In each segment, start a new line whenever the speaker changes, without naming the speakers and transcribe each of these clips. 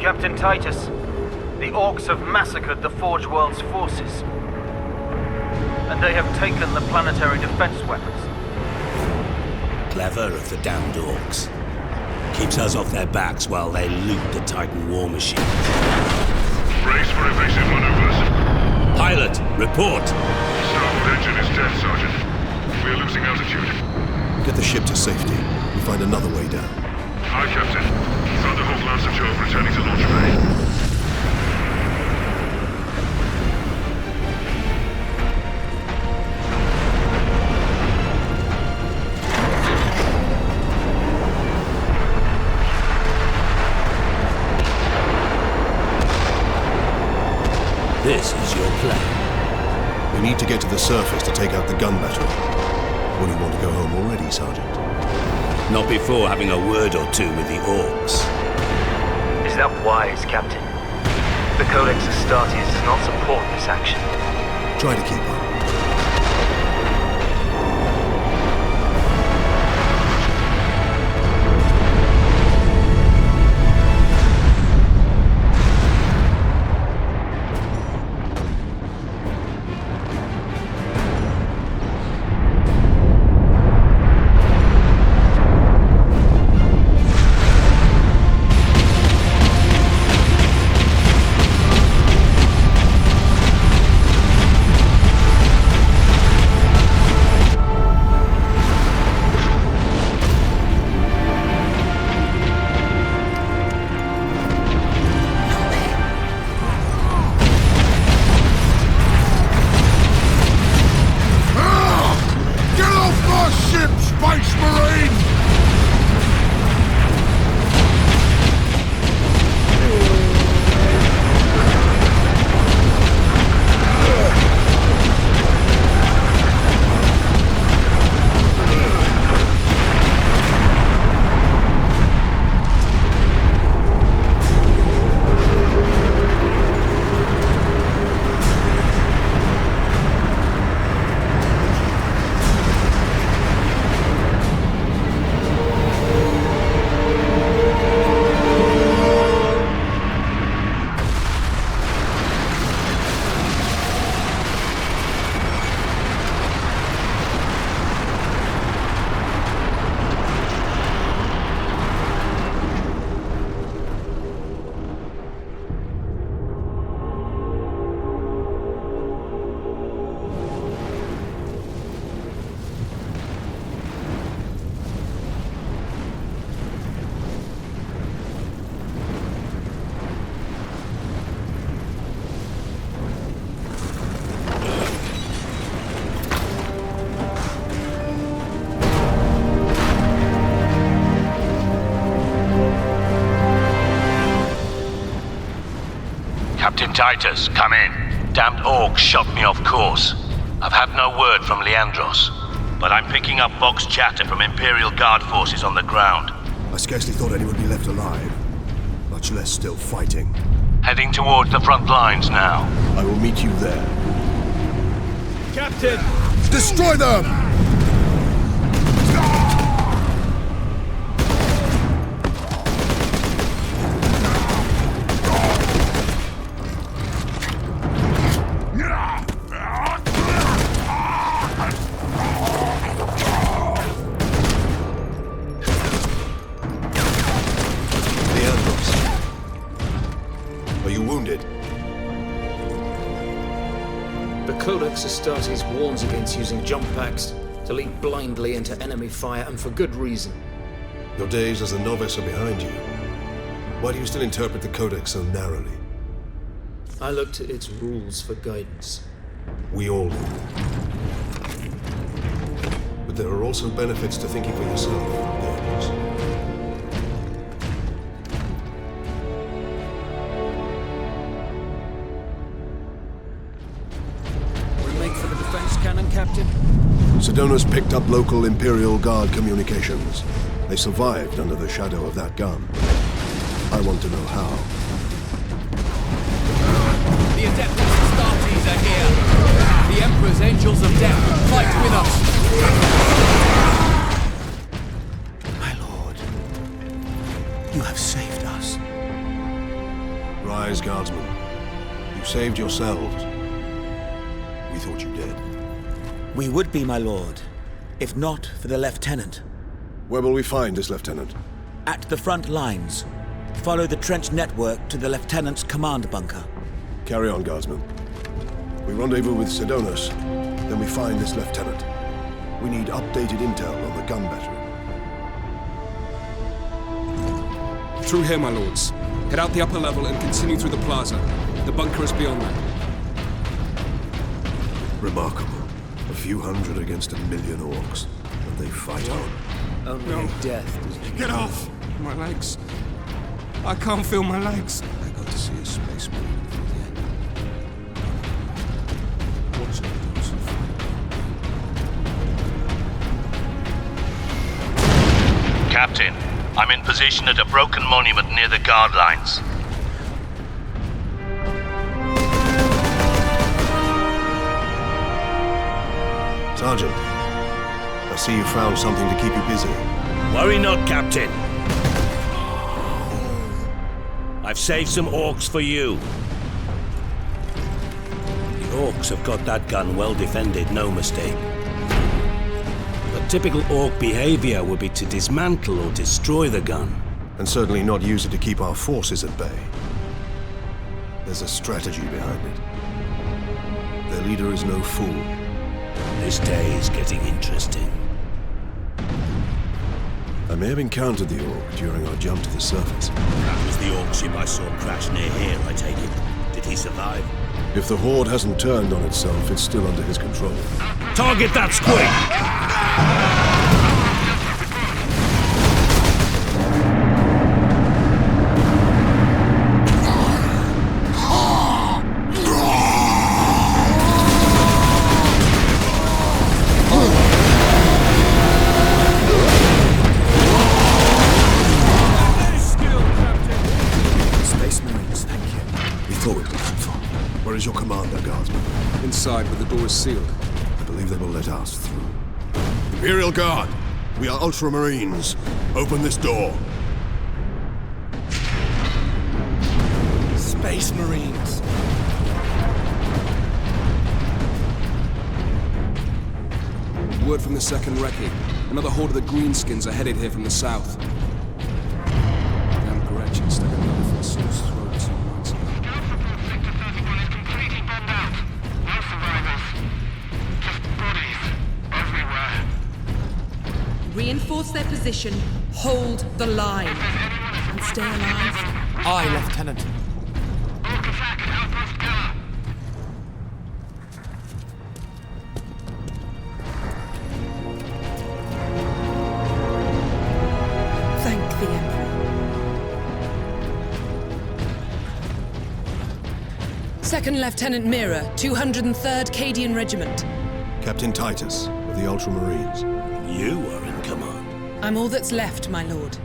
Captain Titus, the Orcs have massacred the Forge World's forces. And they have taken the planetary defense weapons.
Clever of the damned Orcs. Keeps us off their backs while they loot the Titan war machine.
Brace for evasive maneuvers.
Pilot, report!
Starboard engine is dead, Sergeant. We are losing altitude.
Get the ship to safety. We'll find another way down.
Aye, Captain. Thunderhawk Lancer Jove returning to launch bay.
This is your plan.
We need to get to the surface to take out the gun battery. Wouldn't you want to go home already, Sergeant?
Not before having a word or two with the Orcs.
Is that wise, Captain? The Codex Astartes does not support this action.
Try to keep up.
Captain Titus, come in. Damned Orcs shot me off course. I've had no word from Leandros. but I'm picking up box chatter from Imperial Guard forces on the ground.
I scarcely thought anyone would be left alive, much less still fighting.
Heading towards the front lines now.
I will meet you there.
Captain!
Destroy them!
Codex Astartes warns against using jump packs to leap blindly into enemy fire, and for good reason.
Your days as a novice are behind you. Why do you still interpret the Codex so narrowly?
I look to its rules for guidance.
We all do. But there are also benefits to thinking for yourself, Guardians.
Cannon, Captain?
Sedona's picked up local Imperial Guard communications. They survived under the shadow of that gun. I want to know how.
The Adeptus Astartes are here. The Emperor's Angels of Death fight with us.
My lord, you have saved us.
Rise, Guardsmen. You saved yourselves. We thought you dead.
We would be, my lord, if not for the lieutenant.
Where will we find this lieutenant?
At the front lines. Follow the trench network to the lieutenant's command bunker.
Carry on, Guardsmen. We rendezvous with Sedonis, then we find this lieutenant. We need updated intel on the gun battery.
Through here, my lords. Head out the upper level and continue through the plaza. The bunker is beyond that.
Remarkable. A few hundred against 1,000,000 orcs, and they fight on.
Only death.
Get off! My legs. I can't feel my legs.
I got to see a space marine from the end. Watch it, Joseph.
Captain, I'm in position at a broken monument near the guard lines.
Sergeant, I see you found something to keep you busy.
Worry not, Captain. I've saved some orcs for you. The orcs have got that gun well defended, no mistake. But typical orc behavior would be to dismantle or destroy the gun.
And certainly not use it to keep our forces at bay. There's a strategy behind it. Their leader is no fool.
This day is getting interesting.
I may have encountered the orc during our jump to the surface.
That was the orc ship I saw crash near here, I take it. Did he survive?
If the Horde hasn't turned on itself, it's still under his control.
Target that squid!
Where is your commander, Guardsman?
Inside, but the door is sealed.
I believe they will let us through. Imperial Guard! We are Ultramarines. Open this door.
Space Marines.
Word from the second recce. Another horde of the Greenskins are headed here from the south. Damn Gretchen stuck another for the source throat 2 months ago.
Sector 31 is completely burned out. No survivors. Just bodies everywhere.
Reinforce their position, hold the line, and stay alive.
Aye, Lieutenant.
Orc attack at Outpost Gala.
Thank the Emperor. Second Lieutenant Mira, 203rd Cadian Regiment.
Captain Titus, of the the Ultramarines.
You are in command.
I'm all that's left, my lord.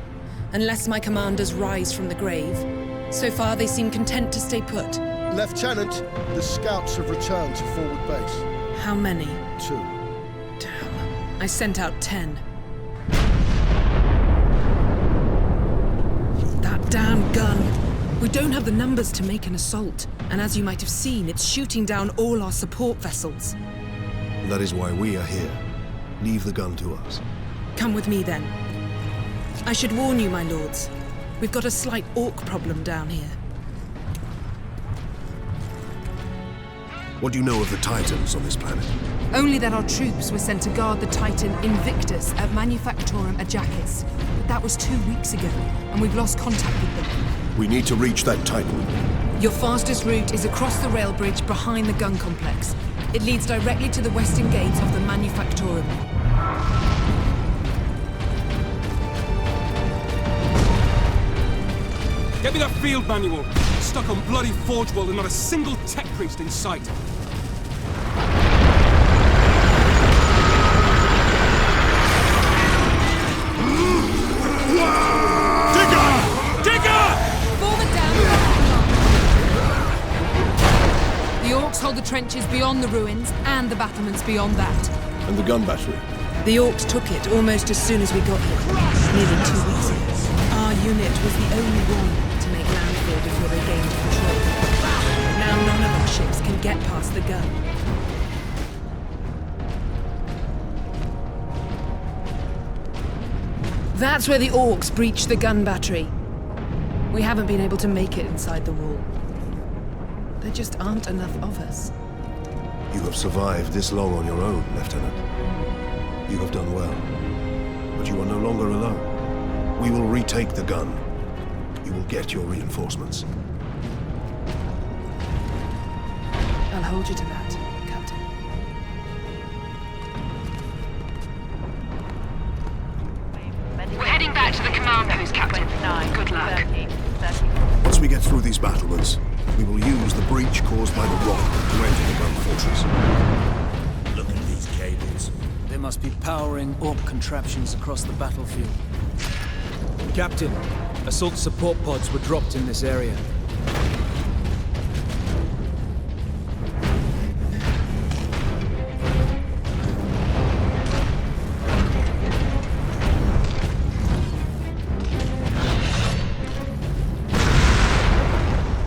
Unless my commanders rise from the grave. So far, they seem content to stay put.
Lieutenant, the scouts have returned to forward base.
How many?
2.
Damn. I sent out 10. That damn gun. We don't have the numbers to make an assault. And as you might have seen, it's shooting down all our support vessels.
That is why we are here. Leave the gun to us.
Come with me, then. I should warn you, my lords. We've got a slight orc problem down here.
What do you know of the Titans on this planet?
Only that our troops were sent to guard the Titan Invictus at Manufactorum Ajacis. But that was 2 weeks ago, and we've lost contact with them.
We need to reach that Titan.
Your fastest route is across the rail bridge behind the gun complex. It leads directly to the western gate of the Manufactorum.
Get me that field manual. Stuck on bloody Forge World and not a single tech priest in sight.
The orcs hold the trenches beyond the ruins, and the battlements beyond that.
And the gun battery?
The orcs took it almost as soon as we got here, nearly 2 weeks ago. Our unit was the only one to make landfall before they gained control. Now none of our ships can get past the gun. That's where the orcs breached the gun battery. We haven't been able to make it inside the wall. There just aren't enough of us.
You have survived this long on your own, Lieutenant. You have done well. But you are no longer alone. We will retake the gun. You will get your reinforcements.
I'll hold you to that, Captain.
We're heading back to the command post, Captain. Good luck.
Once we get through these battlements, we will use the breach caused by the rock to enter the gun fortress.
Look at these cables.
They must be powering orc contraptions across the battlefield. Captain, assault support pods were dropped in this area.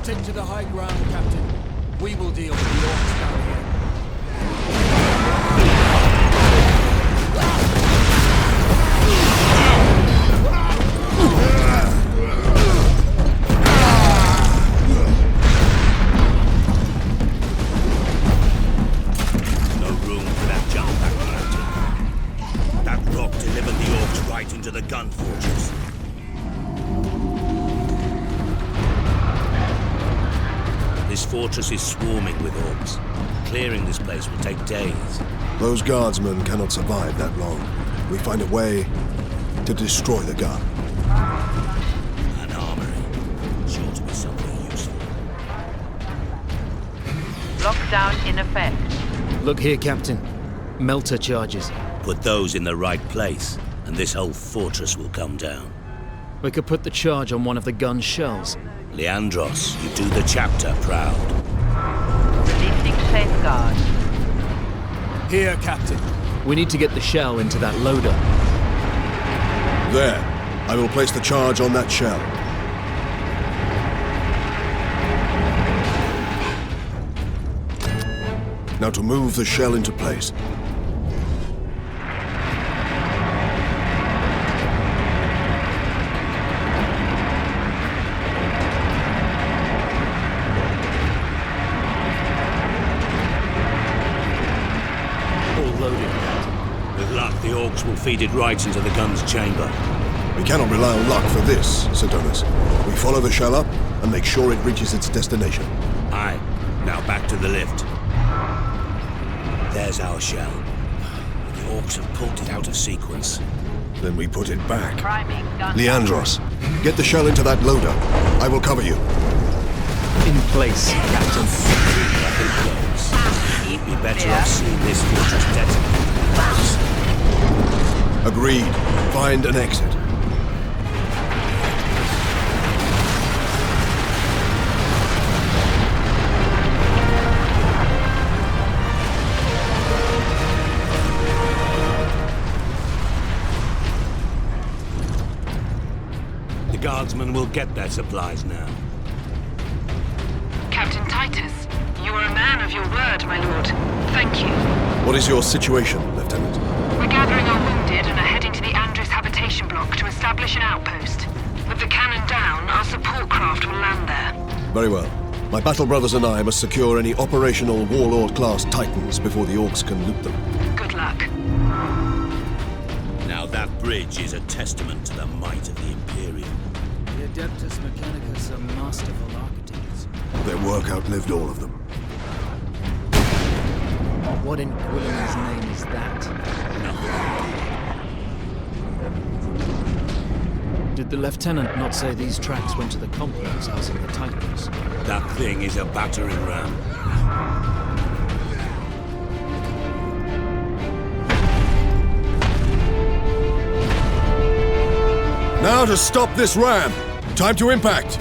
Take to the high ground, Captain. We will deal with the orcs down here.
No room for that jump back, Captain. That rock delivered the orcs right into the gun fortress. This fortress is swarming with orcs. Clearing this place will take days.
Those guardsmen cannot survive that long. We find a way to destroy the gun.
An armory. Sure to be something useful.
Lockdown in effect.
Look here, Captain. Melter charges.
Put those in the right place, and this whole fortress will come down.
We could put the charge on one of the gun's shells.
Leandros, you do the chapter proud.
Releasing safeguard.
Here, Captain. We need to get the shell into that loader.
There. I will place the charge on that shell. Now to move the shell into place.
The orcs will feed it right into the gun's chamber.
We cannot rely on luck for this, Sidonus. We follow the shell up and make sure it reaches its destination.
Aye. Now back to the lift. There's our shell. The orcs have pulled it out of sequence.
Then we put it back.
Priming gun.
Leandros, get the shell into that loader. I will cover you.
In place, Captain.
Nothing close. Be better off seeing this fortress detonated. bats.
Agreed. Find an exit.
The guardsmen will get their supplies now.
Captain Titus, you are a man of your word, my lord. Thank you.
What is your situation, Lieutenant?
We're gathering our wounded and are heading to the Andres habitation block to establish an outpost. With the cannon down, our support craft will land there.
Very well. My battle brothers and I must secure any operational Warlord-class Titans before the Orcs can loot them.
Good luck.
Now that bridge is a testament to the might of the Imperium.
The Adeptus Mechanicus are masterful architects.
Their work outlived all of them.
What in Gwilym's name is that? Did the Lieutenant not say these tracks went to the complex housing the Titans?
That thing is a battering ram.
Now to stop this ram! Time to impact!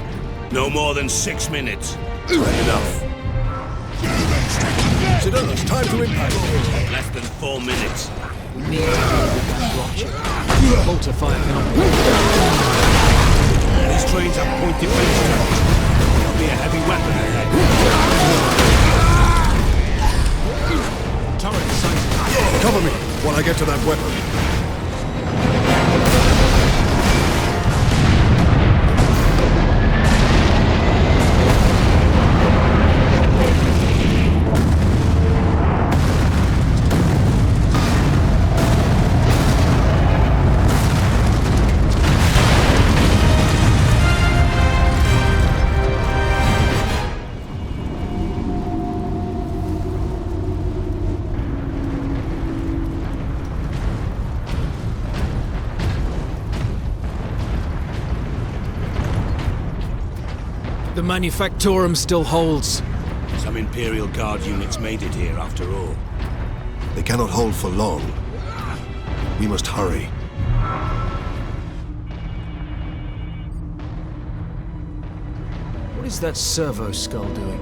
No more than 6 minutes.
Enough. Citadels, time to impact.
Less than 4 minutes.
We need to deal with that rocket. Bolter fire cannot be.
These trains have point defense turrets. There'll be a heavy weapon ahead.
Turret sighted.
Cover me while I get to that weapon.
The Manufactorum still holds.
Some Imperial Guard units made it here after all.
They cannot hold for long. We must hurry.
What is that servo skull doing?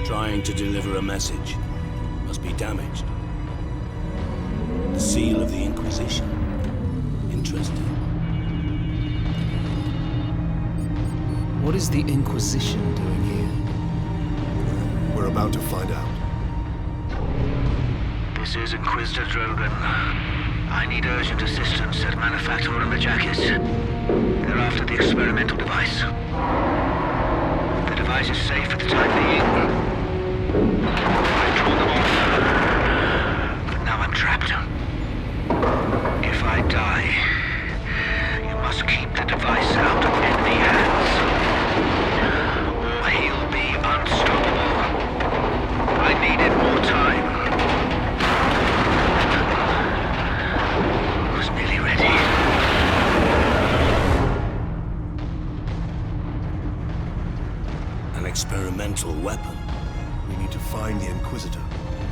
Trying to deliver a message. Must be damaged. The seal of the Inquisition. Interesting.
What is the Inquisition doing here?
We're about to find out.
This is Inquisitor Drogan. I need urgent assistance at Manufactorum Ajakis. They're after the experimental device. The device is safe for the time being. I've drawn them off. But now I'm trapped. If I die, you must keep the device out of enemy hands. Or he'll be unstoppable. I needed more time. I was nearly ready.
An experimental weapon.
We need to find the Inquisitor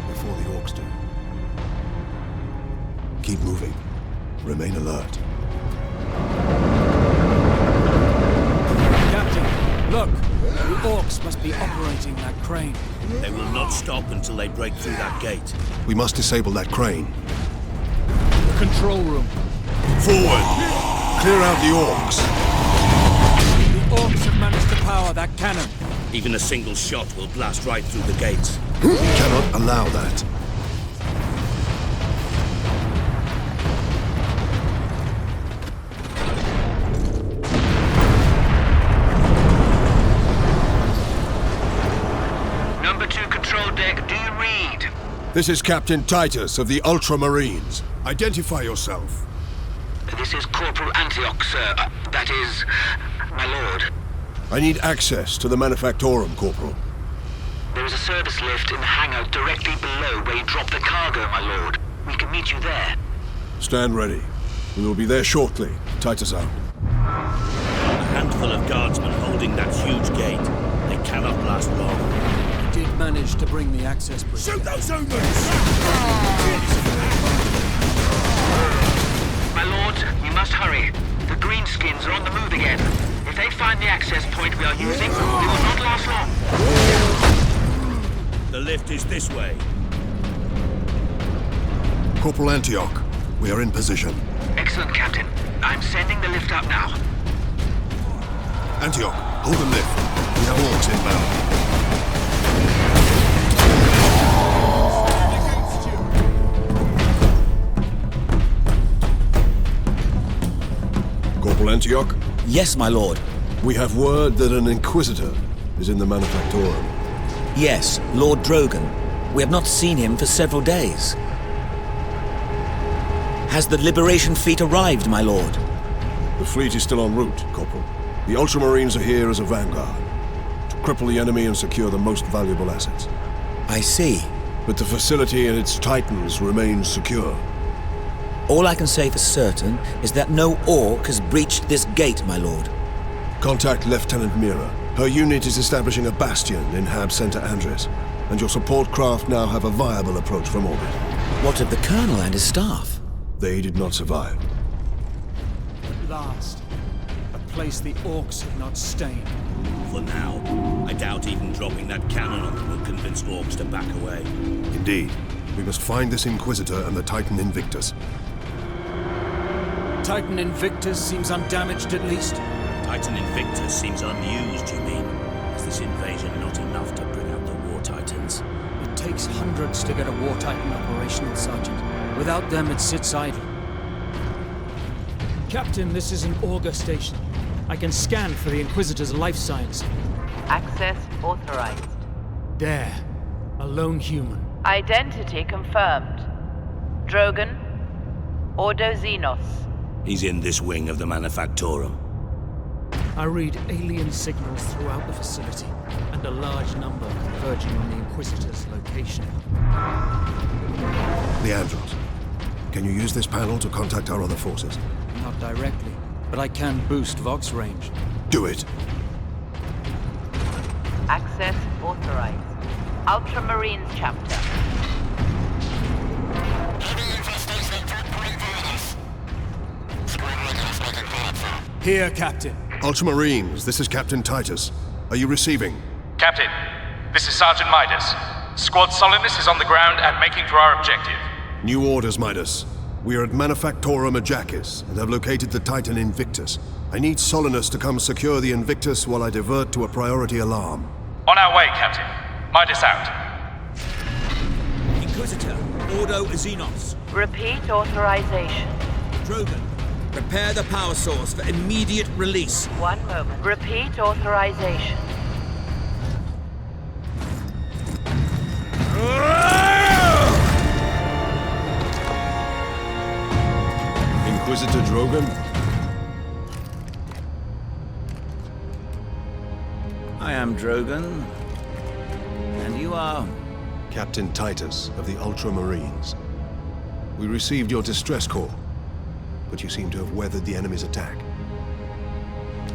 before the Orcs do. Keep moving. Remain alert.
Captain, look! The Orcs must be operating that crane.
They will not stop until they break through that gate.
We must disable that crane.
The control room.
Forward! Clear out the Orcs!
The Orcs have managed to power that cannon.
Even a single shot will blast right through the gates.
We cannot allow that.
Number 2 control deck, do you read?
This is Captain Titus of the Ultramarines. Identify yourself.
This is Corporal Antioch, sir. That is, my lord.
I need access to the Manufactorum, Corporal.
There is a service lift in the hangar directly below where you drop the cargo, my lord. We can meet you there.
Stand ready. We will be there shortly. Titus out.
A handful of guardsmen holding that huge gate. They cannot last long.
We did manage to bring the access bridge.
Shoot those Omens!
hurry. The greenskins are on the move again. If they find the access point we are using, we will not last long.
The lift is this way.
Corporal Antioch, we are in position.
Excellent, Captain. I'm sending the lift up now.
Antioch, hold the lift. We have orcs inbound. Corporal Antioch?
Yes, my lord.
We have word that an Inquisitor is in the Manufactorum.
Yes, Lord Drogan. We have not seen him for several days. Has the Liberation fleet arrived, my lord?
The fleet is still en route, Corporal. The Ultramarines are here as a vanguard, to cripple the enemy and secure the most valuable assets.
I see.
But the facility and its Titans remain secure.
All I can say for certain is that no Orc has breached this gate, my lord.
Contact Lieutenant Mira. Her unit is establishing a bastion in Hab Center Andres, and your support craft now have a viable approach from orbit.
What of the Colonel and his staff?
They did not survive.
At last, a place the Orcs have not stained.
For now, I doubt even dropping that cannon on them will convince Orcs to back away.
Indeed. We must find this Inquisitor and the Titan Invictus.
Titan Invictus seems undamaged at least.
Titan Invictus seems unused, you mean? Is this invasion not enough to bring out the War Titans?
It takes hundreds to get a War Titan operational, Sergeant. Without them, it sits idle. Captain, this is an auger station. I can scan for the Inquisitor's life signs.
Access authorized.
There. A lone human.
Identity confirmed. Drogan. Ordo Xenos.
He's in this wing of the Manufactorum.
I read alien signals throughout the facility, and a large number converging on the Inquisitor's location.
Leandros, can you use this panel to contact our other forces?
Not directly, but I can boost Vox range.
Do it.
Access authorized. Ultramarines chapter.
Here, Captain.
Ultramarines, this is Captain Titus. Are you receiving?
Captain, this is Sergeant Midas. Squad Solidus is on the ground and making for our objective.
New orders, Midas. We are at Manufactorum Ajakis and have located the Titan Invictus. I need Solinus to come secure the Invictus while I divert to a priority alarm.
On our way, Captain. Midas out.
Inquisitor, Ordo Xenos.
Repeat authorization.
Drogan, prepare the power source for immediate release.
1 moment. Repeat authorization.
Inquisitor Drogan?
I am Drogan. And you are?
Captain Titus of the Ultramarines. We received your distress call, but you seem to have weathered the enemy's attack.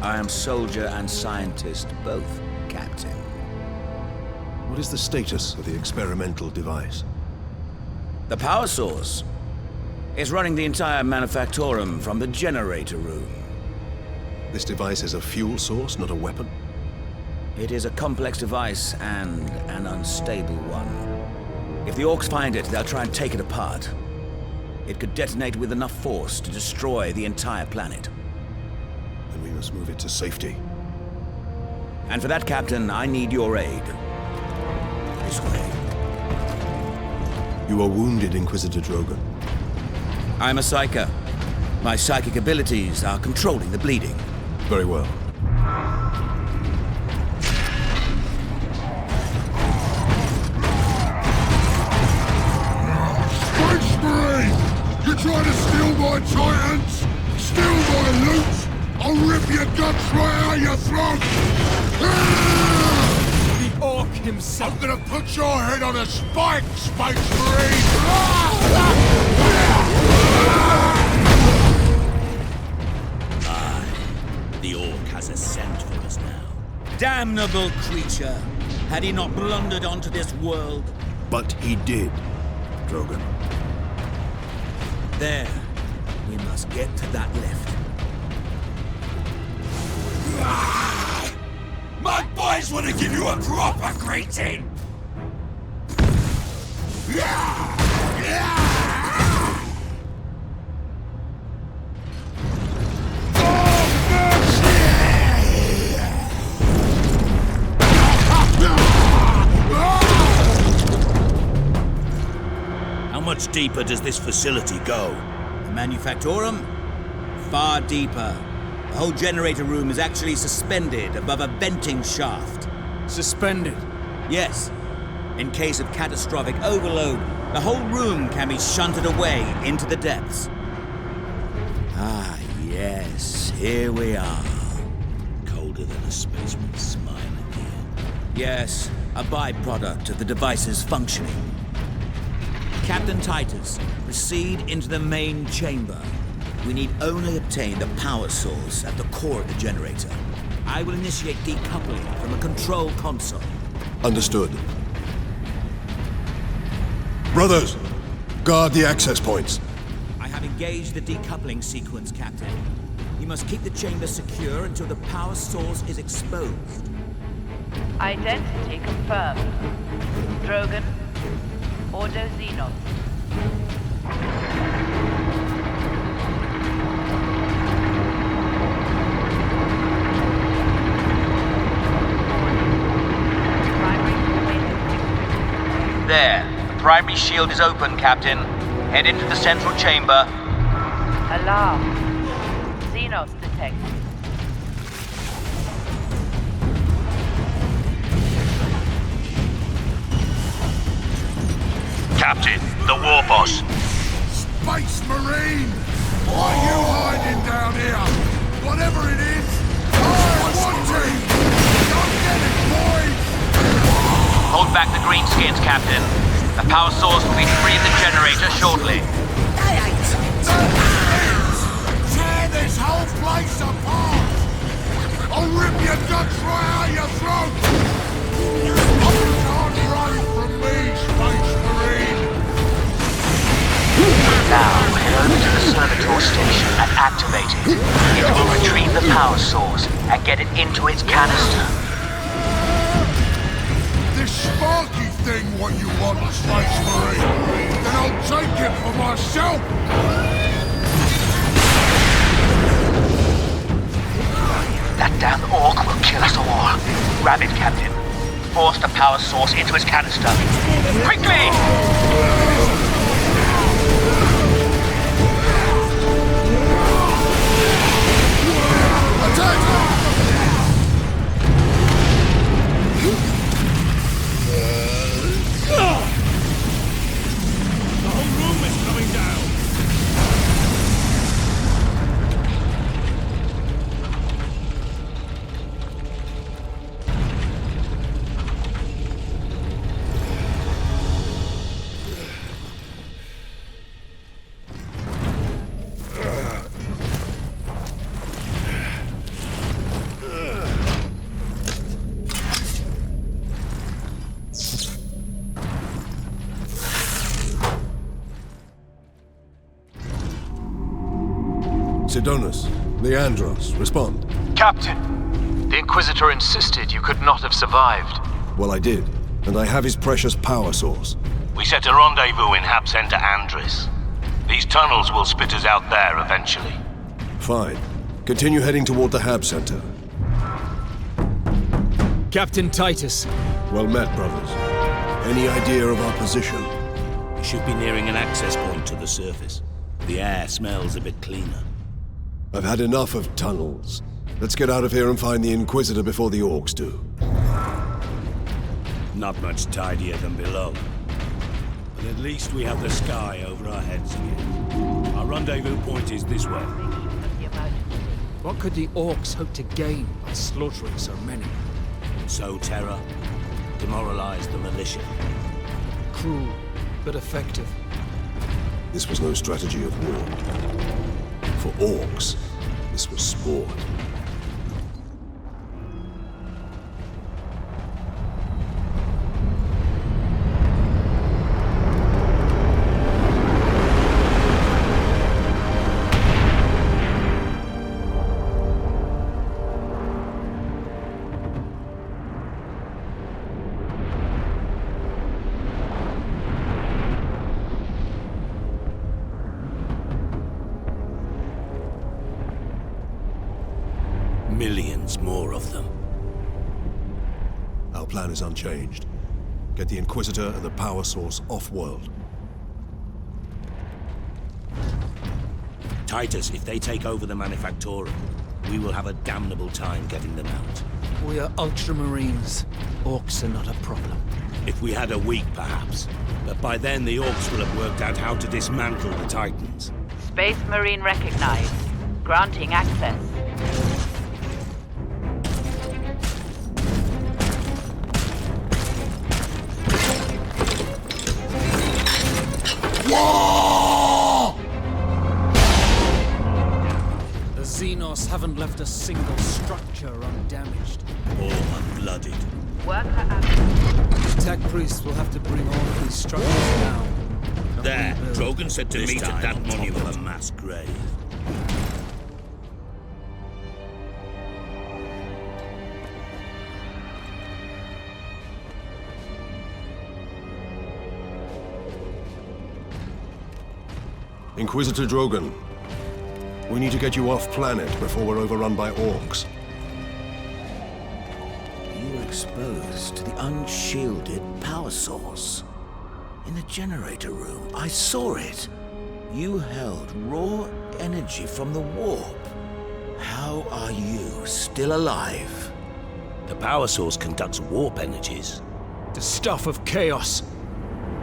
I am soldier and scientist, both, Captain.
What is the status of the experimental device?
The power source is running the entire Manufactorum from the generator room.
This device is a fuel source, not a weapon?
It is a complex device and an unstable one. If the Orcs find it, they'll try and take it apart. It could detonate with enough force to destroy the entire planet.
Then we must move it to safety.
And for that, Captain, I need your aid. This way.
You are wounded, Inquisitor Drogan.
I'm a psyker. My psychic abilities are controlling the bleeding.
Very well.
You try to steal my Titans? Steal my loot? I'll rip your guts right out your throat!
The Orc himself.
I'm gonna put your head on a spike, Space Marine!
Aye. The Orc has a scent for us now.
Damnable creature! Had he not blundered onto this world?
But he did, Drogan.
There. We must get to that lift.
just want to give you a proper greeting!
How much deeper does this facility go?
The Manufactorum? Far deeper. The whole generator room is actually suspended above a venting shaft.
Suspended?
Yes. In case of catastrophic overload, the whole room can be shunted away into the depths. Ah, yes, here we are.
Colder than a spaceman's smile in the air.
Yes, a byproduct of the device's functioning. Captain Titus, proceed into the main chamber. We need only obtain the power source at the core of the generator. I will initiate decoupling from a control console.
Understood. Brothers, guard the access points.
I have engaged the decoupling sequence, Captain. You must keep the chamber secure until the power source is exposed.
Identity confirmed. Drogan, Ordo Xenos.
There. The primary shield is open, Captain. Head into the central chamber.
Alarm. Xenos detected.
Captain, the war boss.
Space Marine! What are you hiding down here? Whatever it is, I want it! Don't get it, boys!
Hold back the greenskins, Captain. The power source will be free of the generator shortly.
Tear this whole place apart! I'll rip your guts right out your throat! You can't run from me, Space Marine!
Now, head over to the servitor station and activate it. It will retrieve the power source and get it into its canister.
This sparky thing what you want, Space Marine? Then I'll take it for myself!
That damn orc will kill us all. Grab it, Captain. Force the power source into its canister. Quickly!
The whole room is coming down!
Sidonus, Leandros, respond.
Captain, the Inquisitor insisted you could not have survived.
Well, I did, and I have his precious power source.
We set a rendezvous in Hab Center Andris. These tunnels will spit us out there eventually.
Fine. Continue heading toward the Hab Center.
Captain Titus.
Well met, brothers. Any idea of our position?
We should be nearing an access point to the surface. The air smells a bit cleaner.
I've had enough of tunnels. Let's get out of here and find the Inquisitor before the orcs do.
Not much tidier than below. But at least we have the sky over our heads again. Our rendezvous point is this way.
What could the orcs hope to gain by slaughtering so many?
Sow terror, demoralize the militia.
Cruel, but effective.
This was no strategy of war. For orcs, this was sport.
Millions more of them.
Our plan is unchanged. Get the Inquisitor and the power source off-world.
Titus, if they take over the Manufactorum, we will have a damnable time getting them out.
We are Ultramarines. Orcs are not a problem.
If we had a week, perhaps. But by then, the Orcs will have worked out how to dismantle the Titans.
Space Marine recognized. Granting access.
The Xenos haven't left a single structure undamaged.
Or unblooded.
Worker absent.
Tech priests will have to bring all of these structures down.
There,
rebuild.
Drogon said to meet at that monument. Of a mass grave.
Inquisitor Drogon, we need to get you off-planet before we're overrun by orcs.
You were exposed to the unshielded power source. In the generator room, I saw it. You held raw energy from the warp. How are you still alive?
The power source conducts warp energies.
The stuff of chaos.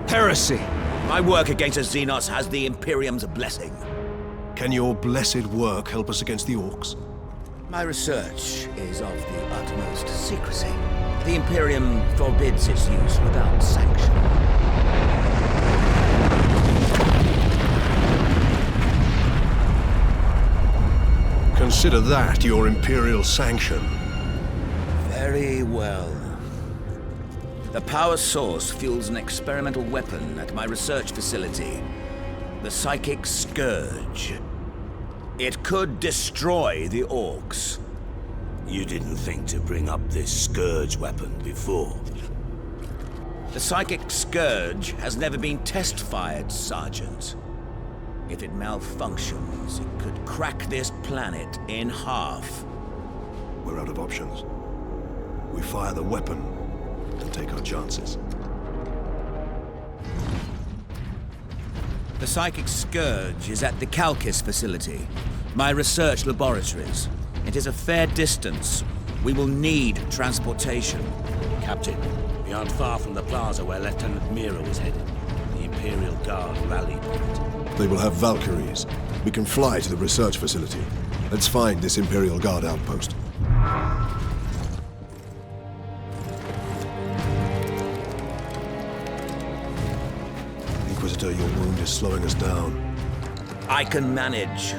Heresy.
My work against the Xenos has the Imperium's blessing.
Can your blessed work help us against the orcs?
My research is of the utmost secrecy. The Imperium forbids its use without sanction.
Consider that your Imperial sanction.
Very well. The power source fuels an experimental weapon at my research facility. The Psychic Scourge. It could destroy the Orcs.
You didn't think to bring up this Scourge weapon before.
The Psychic Scourge has never been test-fired, Sergeant. If it malfunctions, it could crack this planet in half.
We're out of options. We fire the weapon and take our chances.
The Psychic Scourge is at the Calcis facility, my research laboratories. It is a fair distance. We will need transportation.
Captain, we aren't far from the plaza where Lieutenant Mira was headed. The Imperial Guard rally point.
They will have Valkyries. We can fly to the research facility. Let's find this Imperial Guard outpost. Inquisitor, your wound is slowing us down.
I can manage.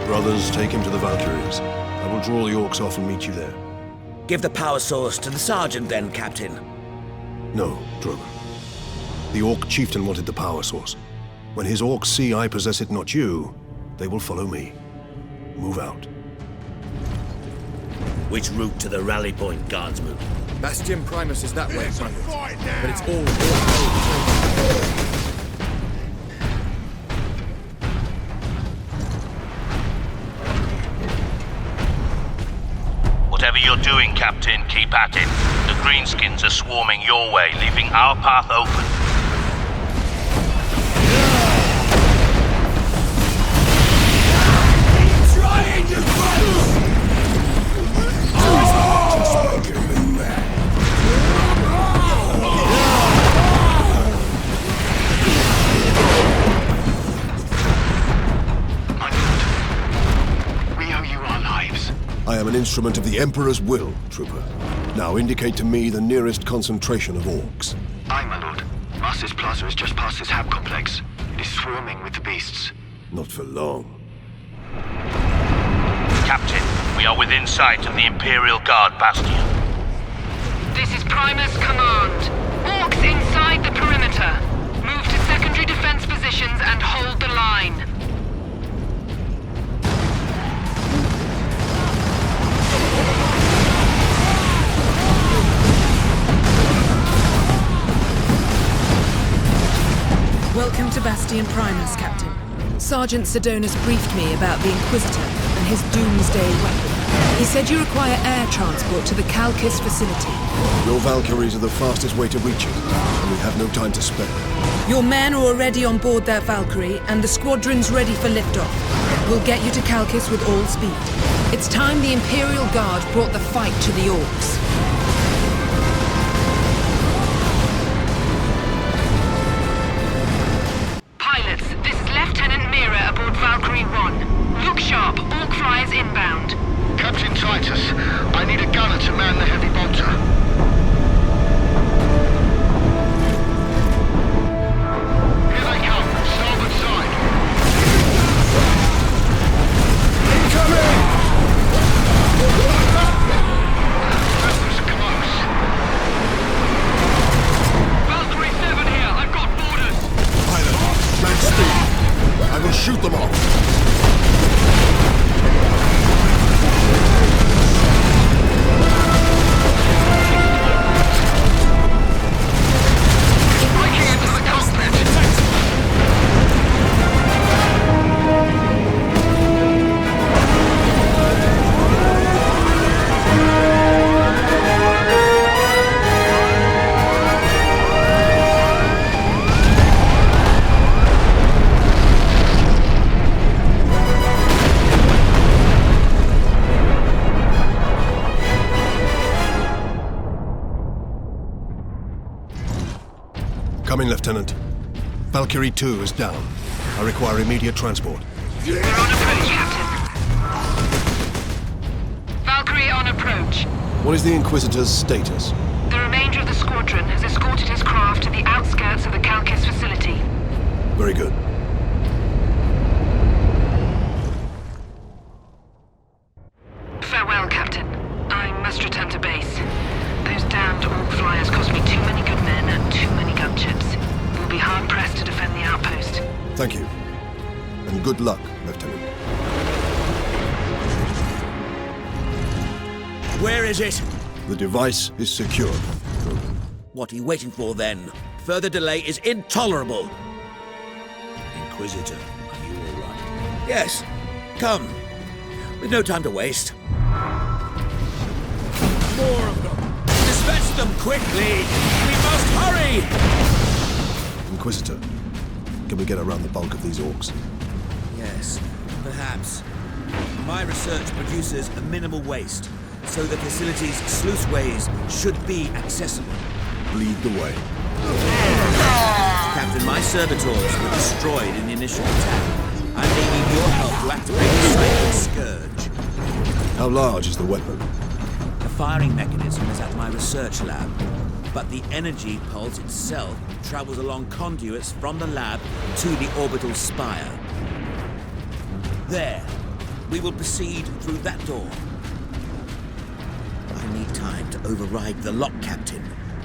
Brothers, take him to the Valkyries. I will draw the orcs off and meet you there.
Give the power source to the Sergeant then, Captain.
No, Drogon. The Orc Chieftain wanted the power source. When his orcs see I possess it, not you, they will follow me. Move out.
Which route to the rally point, Guardsman?
Bastion Primus is that way, but it's all Orc.
Whatever you're doing, Captain, keep at it. The Greenskins are swarming your way, leaving our path open.
Trying to fight!
We owe you our lives.
I am an instrument of the Emperor's will, Trooper. Now indicate to me the nearest concentration of orcs.
Aye, my lord. Mars' Plaza is just past this hab complex. It is swarming with the beasts.
Not for long.
Captain, we are within sight of the Imperial Guard bastion.
This is Primus Command. Orcs inside the perimeter. Move to secondary defense positions and hold the line.
Welcome to Bastion Primus, Captain. Sergeant Sedona's briefed me about the Inquisitor and his doomsday weapon.
He said you require air transport to the Calcis facility.
Your Valkyries are the fastest way to reach it, and we have no time to spare.
Your men are already on board their Valkyrie, and the squadron's ready for liftoff. We'll get you to Calcis with all speed. It's time the Imperial Guard brought the fight to the Orcs.
Pilots, this is Lieutenant Mira aboard Valkyrie 1. Look sharp, Orc flyers inbound.
Captain Titus, I need a gunner to man the heavy bolter. Here they come, starboard side. Incoming! That was close.
Valkyrie 7 here, I've got orders!
Pilot, max speed. I will shoot them off. Coming, Lieutenant. Valkyrie 2 is down. I require immediate transport.
We're on approach, Captain. Valkyrie on approach.
What is the Inquisitor's status?
The remainder of the squadron has escorted his craft to the outskirts of the Calcis facility.
Very good.
Farewell, Captain. I must return to base. Those damned Orc flyers cost me too many good men and too many gunships. We'll be hard-pressed to defend the outpost.
Thank you. And good luck, Lieutenant.
Where is it?
The device is secure.
What are you waiting for, then? Further delay is intolerable.
Inquisitor, are you all right?
Yes. Come. We've no time to waste. More of them. Dispatch them quickly! We must hurry!
Inquisitor, can we get around the bulk of these Orcs?
Yes, perhaps. My research produces a minimal waste, so the facility's sluiceways should be accessible.
Lead the way.
Captain, my servitors were destroyed in the initial attack. I'm needing your help to activate the Psychic Scourge.
How large is the weapon?
The firing mechanism is at my research lab, but the energy pulse itself travels along conduits from the lab to the orbital spire. There. We will proceed through that door. I need time to override the lock, Captain.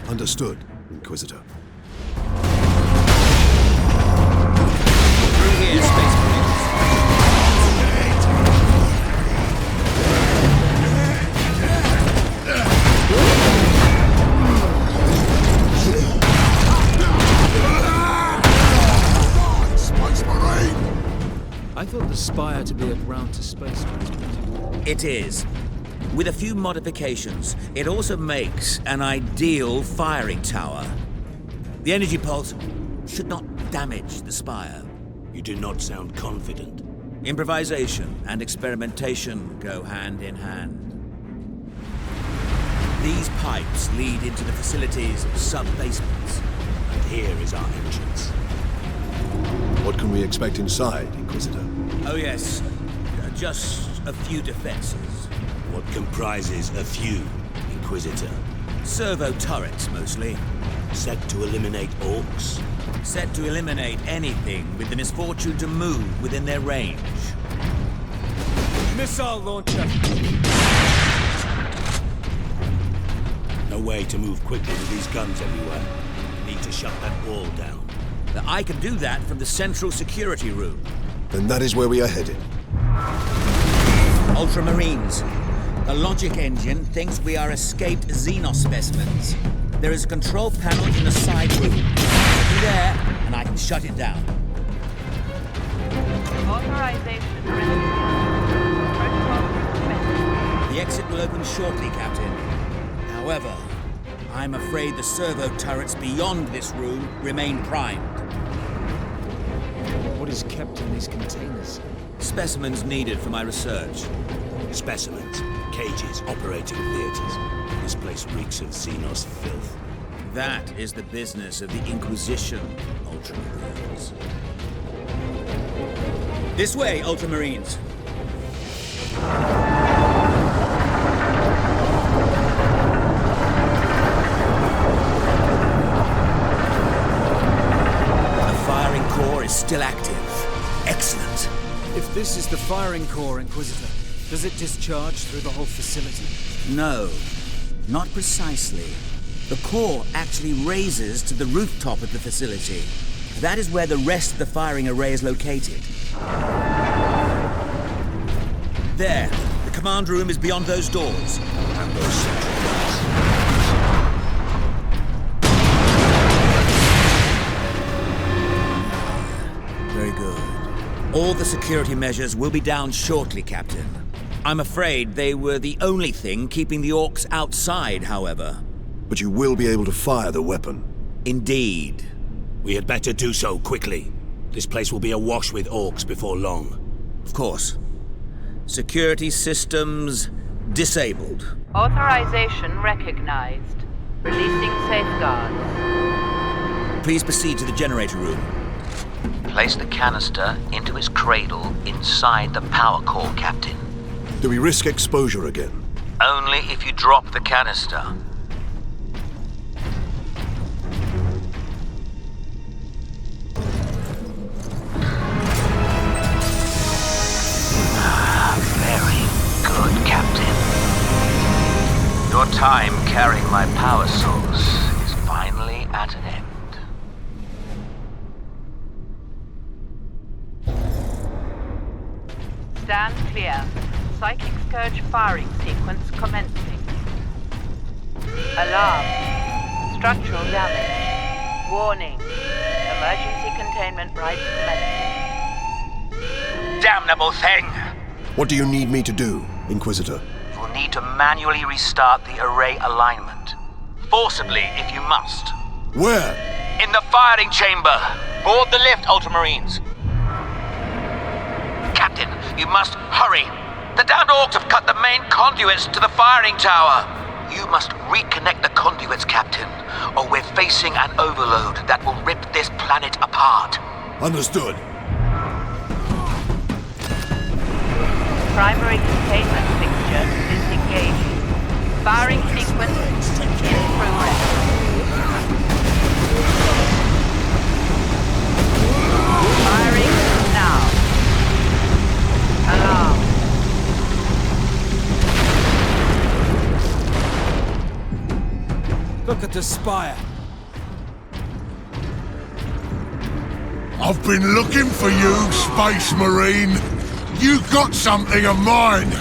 Understood, Inquisitor.
Through here, Space Marines.
I thought the Spire to be a ground-to-space transport.
It is. With a few modifications, it also makes an ideal firing tower. The energy pulse should not damage the Spire.
You do not sound confident.
Improvisation and experimentation go hand in hand. These pipes lead into the facility's sub-basements.
And here is our entrance.
What can we expect inside, Inquisitor?
Oh yes, just a few defenses.
What comprises a few, Inquisitor?
Servo turrets, mostly.
Set to eliminate Orcs?
Set to eliminate anything with the misfortune to move within their range.
Missile launcher!
No way to move quickly with these guns everywhere. Need to shut that wall down.
I can do that from the central security room.
Then that is where we are headed.
Ultramarines. The logic engine thinks we are escaped Xenos specimens. There is a control panel in the side room. Be there, and I can shut it down.
Authorization granted. Protocol suspended.
will open shortly, Captain. However, I'm afraid the servo turrets beyond this room remain primed.
What is kept in these containers?
Specimens needed for my research.
Specimens, cages, operating theaters. This place reeks of Xenos filth.
That is the business of the Inquisition, Ultramarines. This way, Ultramarines! The firing core is still active. Excellent.
If this is the firing core, Inquisitor, does it discharge through the whole facility?
No, not precisely. The core actually raises to the rooftop of the facility. That is where the rest of the firing array is located. There. The command room is beyond those doors.
And those central doors.
Very good. All the security measures will be down shortly, Captain. I'm afraid they were the only thing keeping the orcs outside, however.
But you will be able to fire the weapon.
Indeed.
We had better do so quickly. This place will be awash with orcs before long.
Of course. Security systems disabled.
Authorization recognized. Releasing safeguards.
Please proceed to the generator room.
Place the canister into its cradle inside the power core, Captain.
Do we risk exposure again?
Only if you drop the canister. Very good, Captain. Your time carrying my power source is finally at an end.
Stand clear. Psychic Scourge firing sequence commencing. Alarm. Structural damage. Warning. Emergency containment rights commencing.
Damnable thing!
What do you need me to do, Inquisitor?
You'll need to manually restart the array alignment. Forcibly, if you must.
Where?
In the firing chamber. Board the lift, Ultramarines. Captain, you must hurry. The damned orcs have cut the main conduits to the firing tower. You must reconnect the conduits, Captain, or we're facing an overload that will rip this planet apart.
Understood.
Primary containment fixture disengaging. Firing sequence in progress. Firing now. Alarm.
Look at the spire.
I've been looking for you, Space Marine. You got something of mine.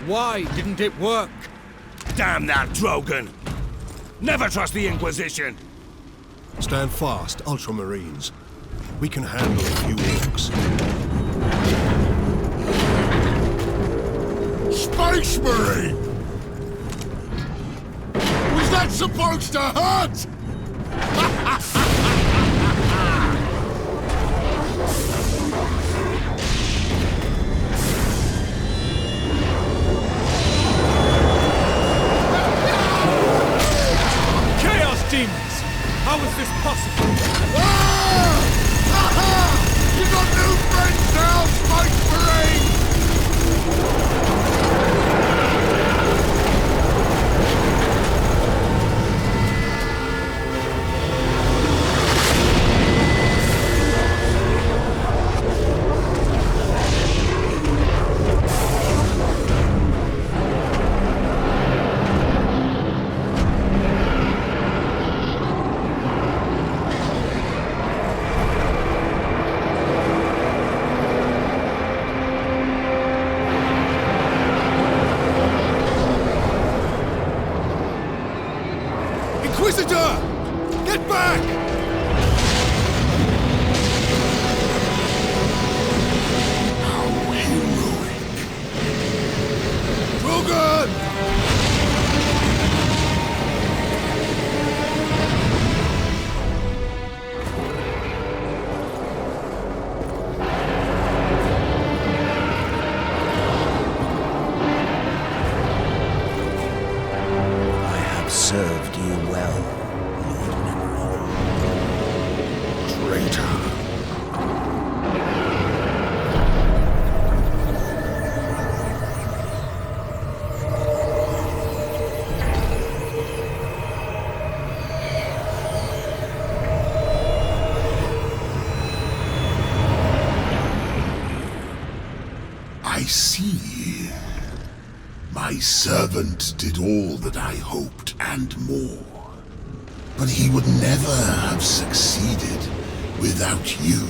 Why didn't it work?
Damn that Drogon! Never trust the Inquisition!
Stand fast, Ultramarines. We can handle a few orcs.
Space Marine! Was that supposed to hurt?
Demons! How is this possible?
You got new friends now, Space Marine! Inquisitor! Get back! How heroic. Drogon!
Served you well, Lord Emerald.
Traitor. I see. My servant did all that I hoped and more. But he would never have succeeded without you,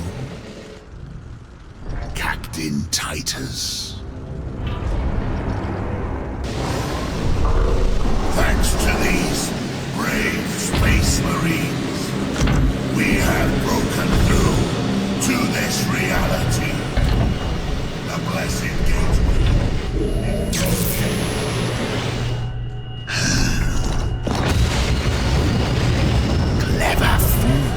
Captain Titus. Thanks to these brave space marines, we have broken through to this reality. The blessed gateway. Clever fool.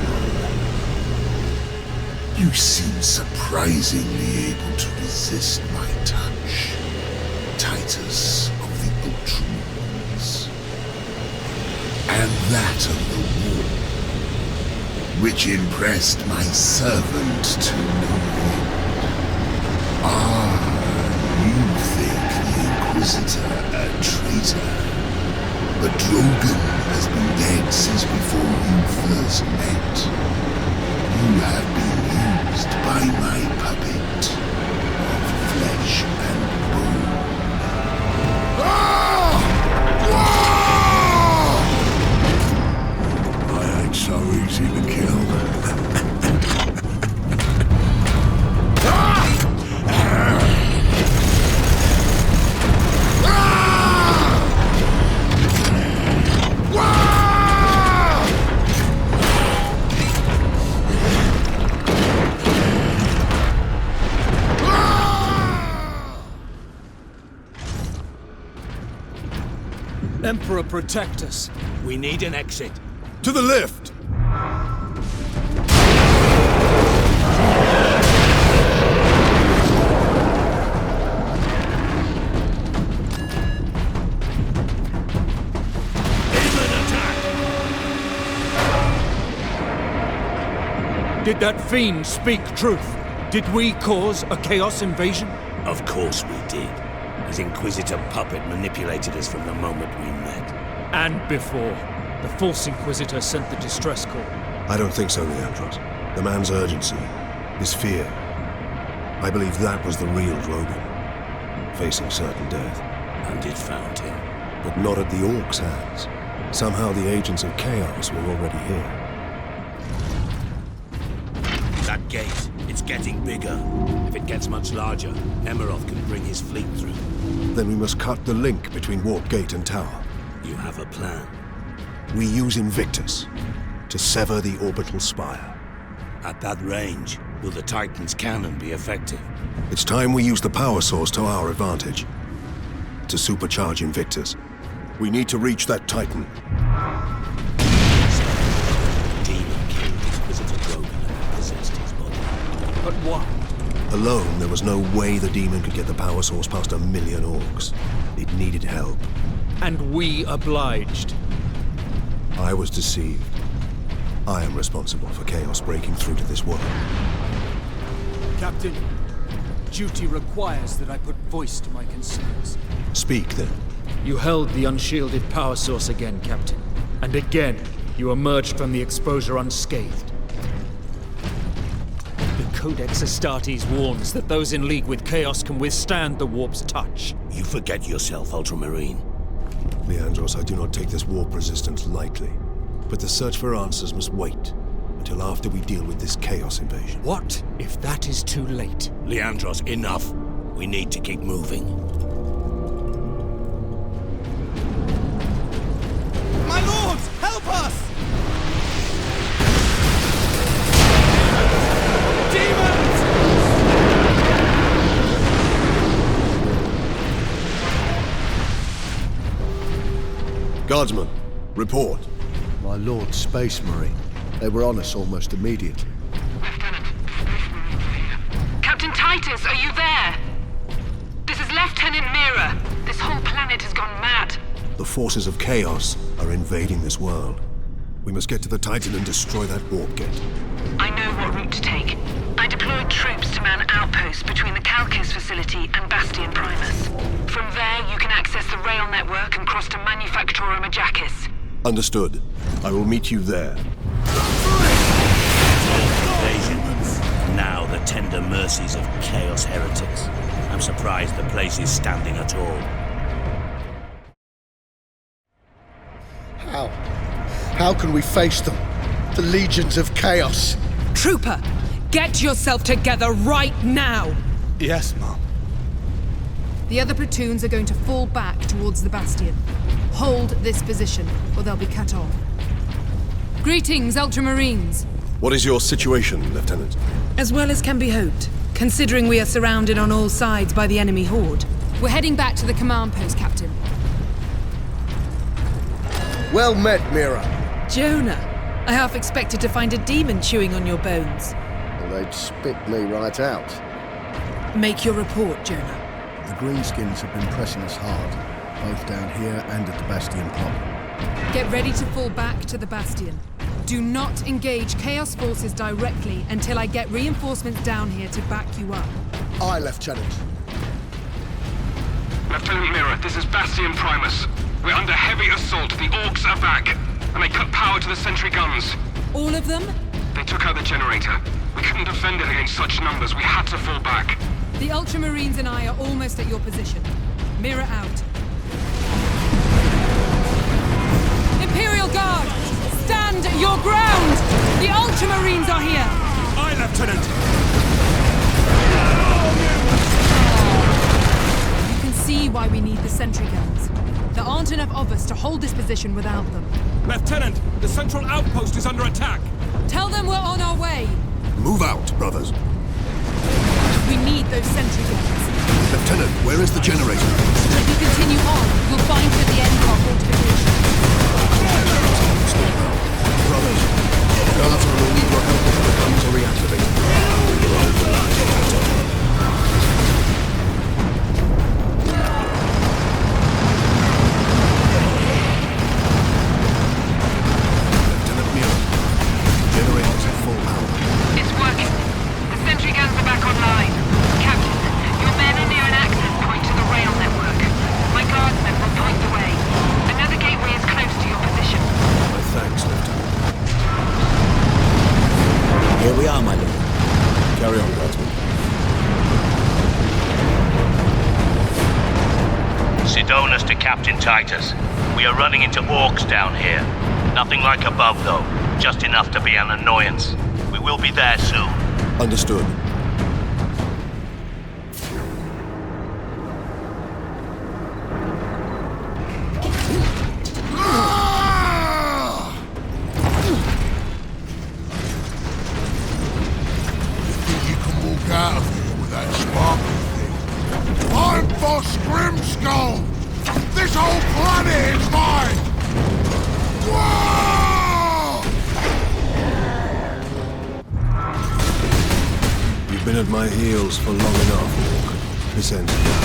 You seem surprisingly able to resist my touch, Titus of the Ultramarines. And that of the war, which impressed my servant to no end. You think the Inquisitor a traitor, but Drogon has been dead since before you first met. You have been used by my puppet of flesh and bone. I ain't so easy to kill.
Emperor, protect us.
We need an exit.
To the lift!
Did that fiend speak truth? Did we cause a Chaos invasion?
Of course we did. His Inquisitor puppet manipulated us from the moment we met.
And before. The false Inquisitor sent the distress call.
I don't think so, Leandros. The man's urgency, his fear. I believe that was the real Drogon, facing certain death.
And it found him.
But not at the Orcs' hands. Somehow the agents of Chaos were already here.
That gate, it's getting bigger. If it gets much larger, Emerald can bring his fleet through.
Then we must cut the link between Warp Gate and Tower.
You have a plan.
We use Invictus to sever the orbital spire.
At that range, will the Titan's cannon be effective?
It's time we use the power source to our advantage. To supercharge Invictus, we need to reach that Titan.
The demon killed Inquisitor Drogon and possessed his body.
But why?
Alone, there was no way the demon could get the power source past 1 million Orcs. It needed help.
And we obliged.
I was deceived. I am responsible for Chaos breaking through to this world.
Captain, duty requires that I put voice to my concerns.
Speak, then.
You held the unshielded power source again, Captain. And again, you emerged from the exposure unscathed. The Codex Astartes warns that those in league with Chaos can withstand the warp's touch.
You forget yourself, Ultramarine.
Leandros, I do not take this warp resistance lightly. But the search for answers must wait until after we deal with this Chaos invasion.
What if that is too late?
Leandros, enough. We need to keep moving.
My lords, help us!
Guardsman, report.
My Lord Space Marine. They were on us almost immediately.
Captain Titus, are you there? This is Lieutenant Mira. This whole planet has gone mad.
The forces of chaos are invading this world. We must get to the Titan and destroy that warp gate.
I know what route to take. I deployed troops to man outposts between the Calcis facility and Bastion Primus. From there, you can access the rail network and cross to Manufactura Majakis.
Understood. I will meet you there.
Invasion. Now the tender mercies of Chaos heretics. I'm surprised the place is standing at all.
How can we face them? The legions of chaos.
Trooper, get yourself together right now!
Yes, Mom.
The other platoons are going to fall back towards the Bastion. Hold this position, or they'll be cut off. Greetings, Ultramarines.
What is your situation, Lieutenant?
As well as can be hoped, considering we are surrounded on all sides by the enemy horde. We're heading back to the command post, Captain.
Well met, Mira.
Jonah, I half expected to find a demon chewing on your bones.
Well, they'd spit me right out.
Make your report, Jonah.
The Greenskins have been pressing us hard, both down here and at the Bastion proper.
Get ready to fall back to the Bastion. Do not engage Chaos forces directly until I get reinforcements down here to back you up.
Aye, Lieutenant.
Lieutenant Mira, this is Bastion Primus. We're under heavy assault. The Orcs are back, and they cut power to the sentry guns.
All of them?
They took out the generator. We couldn't defend it against such numbers. We had to fall back.
The Ultramarines and I are almost at your position. Mira out. Imperial Guard! Stand your ground! The Ultramarines are here!
Aye, Lieutenant!
You can see why we need the sentry guns. There aren't enough of us to hold this position without them.
Lieutenant, the central outpost is under attack!
Tell them we're on our way!
Move out, brothers.
We need those sentry guns.
Lieutenant, where is the generator?
If we continue on, we'll find it at the end of our fortification.
Brothers, the Guardsmen will need your help if the guns are reactivated. We will hold the line to that time. Lieutenant Mira, generators at full power.
It's working. The sentry guns are back online. Captain, your men are near an access point to the rail network. My guardsmen will point the way. Another gateway is close to your position.
My thanks, Lieutenant.
Here we are, my lord.
Carry on, Guardsman.
Sidonus to Captain Titus. We are running into orcs down here. Nothing like above, though. Just enough to be an annoyance. We will be there soon.
Understood.
Out of here with that sparkle thing. I'm Boss Grimskull! This whole planet is mine! Whoa!
You've been at my heels for long enough, Orc. This ends now.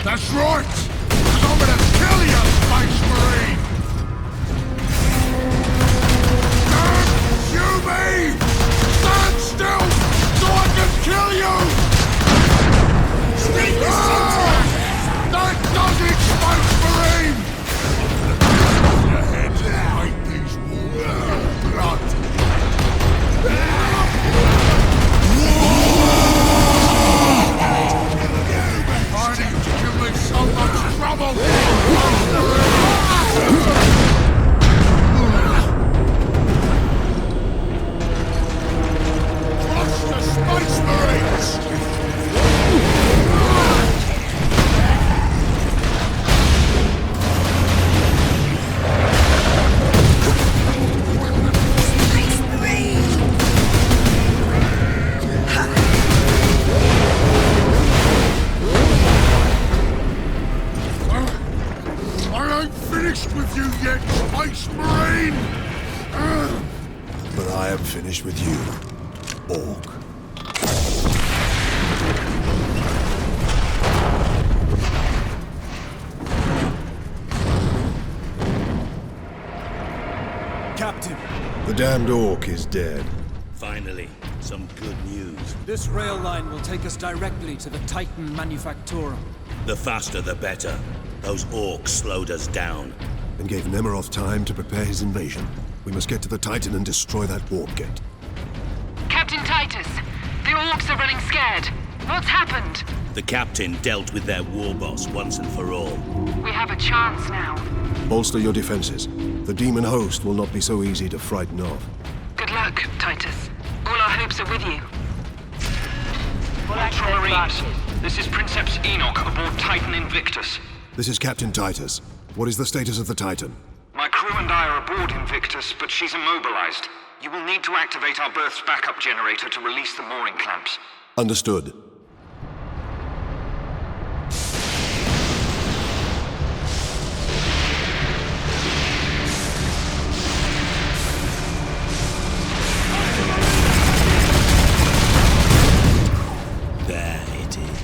That's right! 'Cause I'm gonna kill you, Space Marine! Damn you me! Stand still! So I can kill you! That does it, Space Marine! Your head hate these walls of blood. I need to give me so much trouble!
finished with you, Orc.
Captain!
The damned Orc is dead.
Finally, some good news.
This rail line will take us directly to the Titan Manufactorum.
The faster the better. Those orcs slowed us down.
And gave Nemeroth time to prepare his invasion. We must get to the Titan and destroy that warp gate.
Captain Titus, the orcs are running scared. What's happened?
The captain dealt with their war boss once and for all.
We have a chance now.
Bolster your defenses. The demon host will not be so easy to frighten off.
Good luck, Titus. All our hopes are with you.
Ultramarines, this is Princeps Enoch aboard Titan Invictus.
This is Captain Titus. What is the status of the Titan?
My crew and I are aboard Invictus, but she's immobilized. You will need to activate our berth's backup generator to release the mooring clamps.
Understood.
There it is.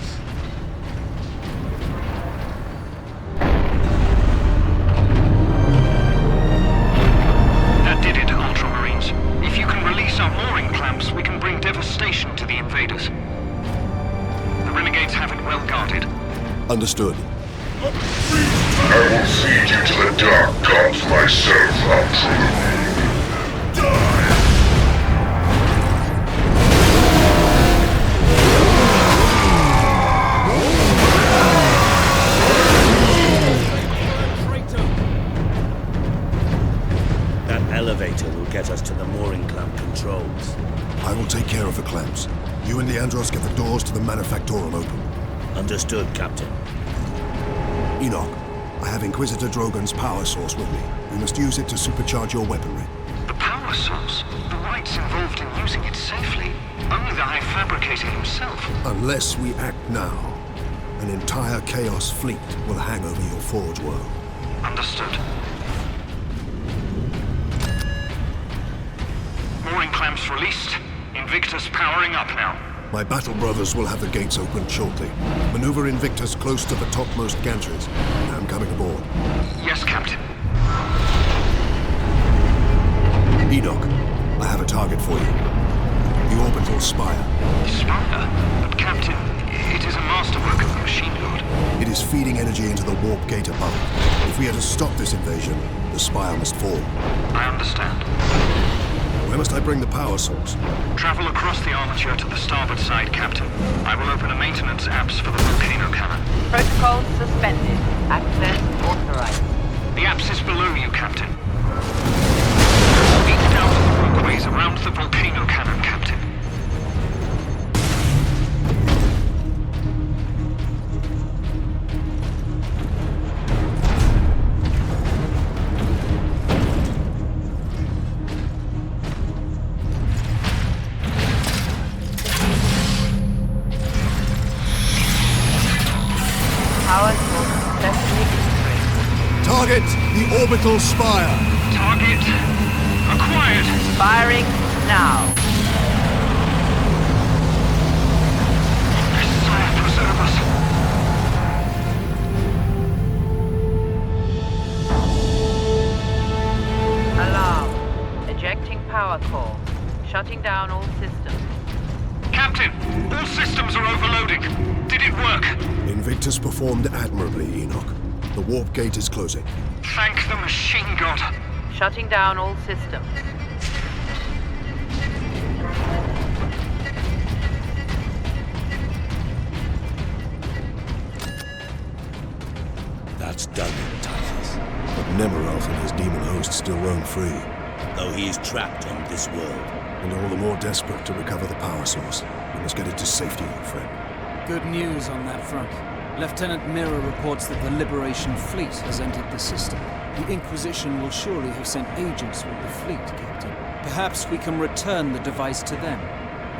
That did it, Ultramarines. If you can release our mooring clamps, we can bring devastation to the invaders. The renegades have it well guarded.
Understood.
I will feed you to the dark gods myself, Ultramarine. Die!
That elevator will get us to the mooring clamp controls.
I will take care of the clamps. You and Leandros get the doors to the Manufactorum open.
Understood, Captain.
Enoch, I have Inquisitor Drogon's power source with me. We must use it to supercharge your weaponry.
The power source? The rites involved in using it safely. Only the High Fabricator himself.
Unless we act now, an entire Chaos fleet will hang over your Forge world.
Understood. Mooring clamps released. Invictus powering up now.
My battle brothers will have the gates opened shortly. Maneuver Invictus close to the topmost gantries. I'm coming aboard.
Yes, Captain.
Enoch, I have a target for you. The orbital spire.
Spire? But Captain, it is a masterwork of the machine god.
It is feeding energy into the warp gate above it. If we are to stop this invasion, the spire must fall.
I understand.
Where must I bring the power source?
Travel across the armature to the starboard side, Captain. I will open a maintenance apse for the volcano cannon.
Protocol suspended. Access authorized.
The apse is below you, Captain. Lead down to the walkways around the volcano cannon, Captain.
Power source successfully integrated.
Target the orbital spire.
Target acquired.
Firing now.
Messiah, preserve us.
Alarm. Ejecting power core. Shutting down all systems.
Captain, all systems are overloading. Did it work?
Invictus performed admirably, Enoch. The warp gate is closing.
Thank the machine god.
Shutting down all systems.
That's done, Titus.
But Nemeroth and his demon host still roam free.
Though he is trapped on this world.
And all the more desperate to recover the power source. We must get it to safety, old friend.
Good news on that front. Lieutenant Mira reports that the Liberation Fleet has entered the system. The Inquisition will surely have sent agents with the fleet, Captain. Perhaps we can return the device to them.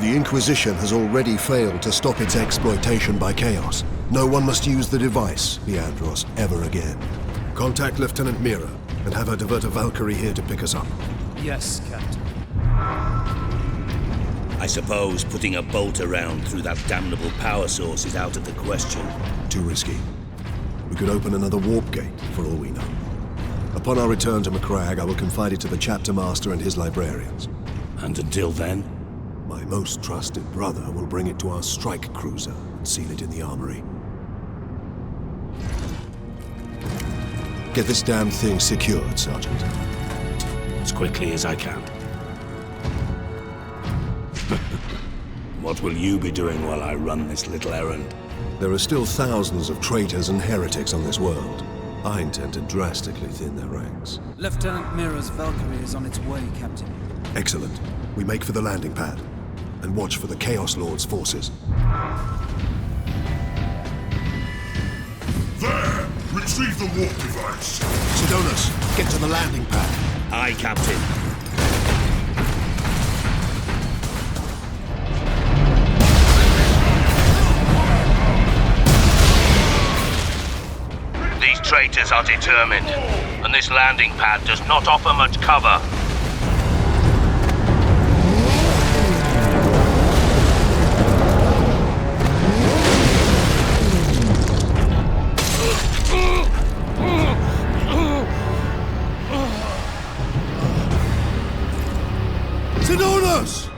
The Inquisition has already failed to stop its exploitation by Chaos. No one must use the device, Leandros, ever again. Contact Lieutenant Mira and have her divert a Valkyrie here to pick us up.
Yes, Captain.
I suppose putting a bolt around through that damnable power source is out of the question.
Too risky. We could open another warp gate, for all we know. Upon our return to Macragge, I will confide it to the chapter master and his librarians.
And until then?
My most trusted brother will bring it to our strike cruiser and seal it in the armory. Get this damn thing secured, Sergeant.
As quickly as I can. What will you be doing while I run this little errand?
There are still thousands of traitors and heretics on this world. I intend to drastically thin their ranks.
Lieutenant Mira's Valkyrie is on its way, Captain.
Excellent. We make for the landing pad. And watch for the Chaos Lord's forces.
There! Retrieve the warp device.
Sidonus, get to the landing pad.
Aye, Captain.
These traitors are determined, and this landing pad does not offer much cover.
Sidonus!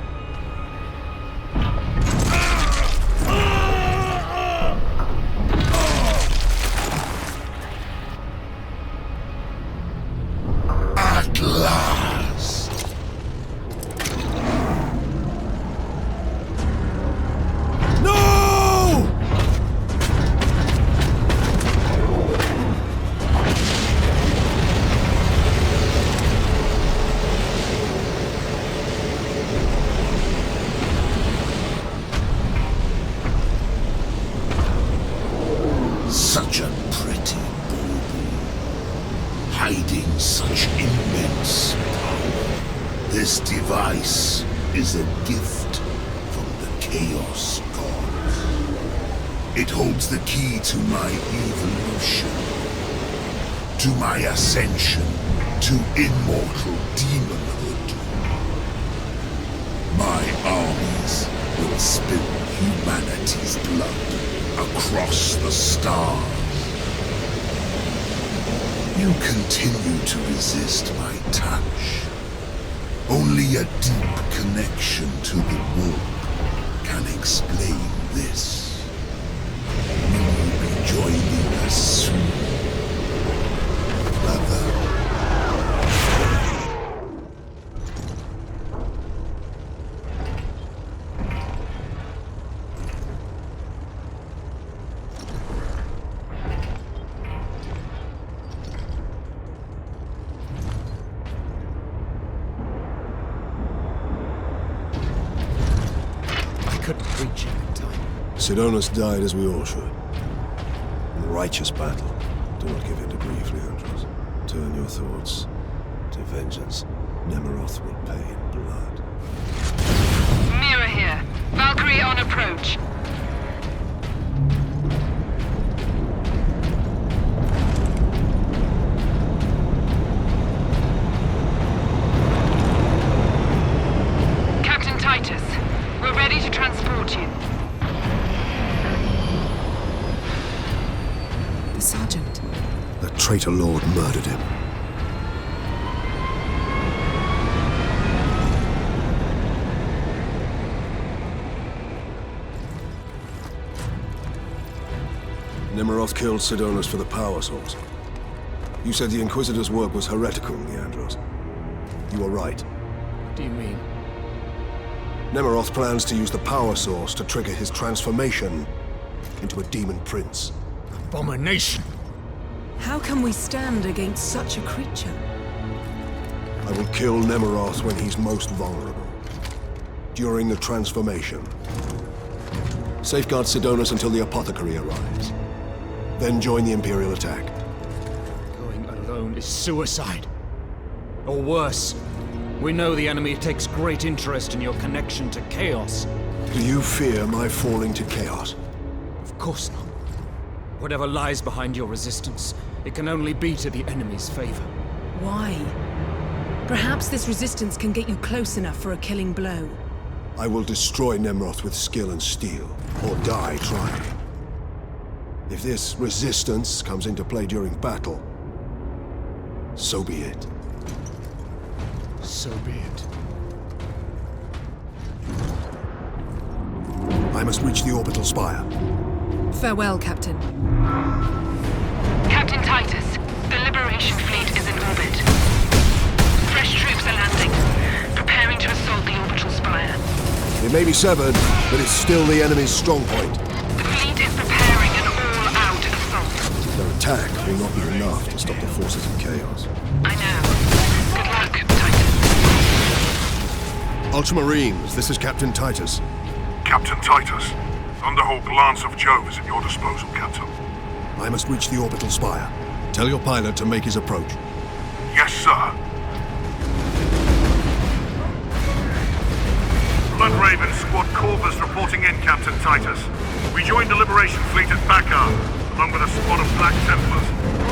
At last!
No!
Such a pretty bauble, hiding such immense power. This device is a gift from the Chaos Gods. It holds the key to my evolution, to my ascension to immortal demonhood. My armies will spill humanity's blood across the stars. You continue to resist my touch. Only a deep connection to the warp can explain this. Will you be joining us soon, brother?
Couldn't reach him in time.
Sidonus died as we all should. In righteous battle. Do not give in to grief, Leandros. Turn your thoughts to vengeance. Nemeroth will pay in blood.
Mira here. Valkyrie on approach. Captain Titus, we're ready to transport you.
The Sergeant.
The traitor lord murdered him. Nemeroth killed Sidonus for the power source. You said the Inquisitor's work was heretical, Leandros. You are right.
What do you mean?
Nemeroth plans to use the power source to trigger his transformation into a demon prince.
Abomination!
How can we stand against such a creature?
I will kill Nemeroth when he's most vulnerable. During the transformation. Safeguard Sidonus until the apothecary arrives. Then join the Imperial attack.
Going alone is suicide. Or worse, we know the enemy takes great interest in your connection to Chaos.
Do you fear my falling to Chaos?
Of course not. Whatever lies behind your resistance, it can only be to the enemy's favor.
Why? Perhaps this resistance can get you close enough for a killing blow.
I will destroy Nemroth with skill and steel, or die trying. If this resistance comes into play during battle, so be it.
So be it.
I must reach the orbital spire.
Farewell, Captain.
Captain Titus, the Liberation Fleet is in orbit. Fresh troops are landing, preparing to assault the orbital spire.
It may be severed, but it's still the enemy's strong point.
The fleet is preparing an all-out assault.
Their attack will not be enough to stop the forces of chaos.
I know. Good luck, Titus.
Ultramarines, this is Captain Titus.
Captain Titus, Thunderhawk Lance of Jove is at your disposal, Captain.
I must reach the orbital spire. Tell your pilot to make his approach.
Yes, sir. Bloodraven Squad Corvus reporting in, Captain Titus. We joined the Liberation Fleet at Bakar, along with a squad of Black Templars.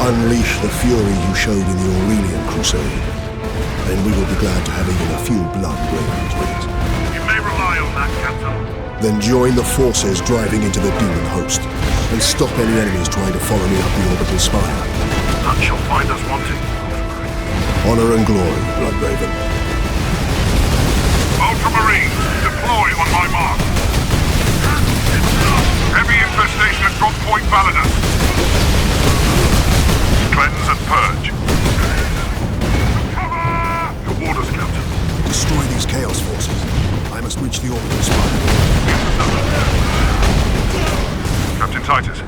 Unleash the fury you showed in the Aurelian Crusade, and we will be glad to have even a few Bloodravens with us.
You may rely on that, Captain.
Then join the forces driving into the demon host, and stop any enemies trying to follow me up the orbital spire.
That shall find us wanting.
Honor and glory, Bloodraven.
Ultramarines, deploy on my mark. Heavy infestation at drop point Validus. Cleanse and purge. Your orders, Captain.
Destroy these chaos forces. I must reach the orbital spire.
Captain Titus,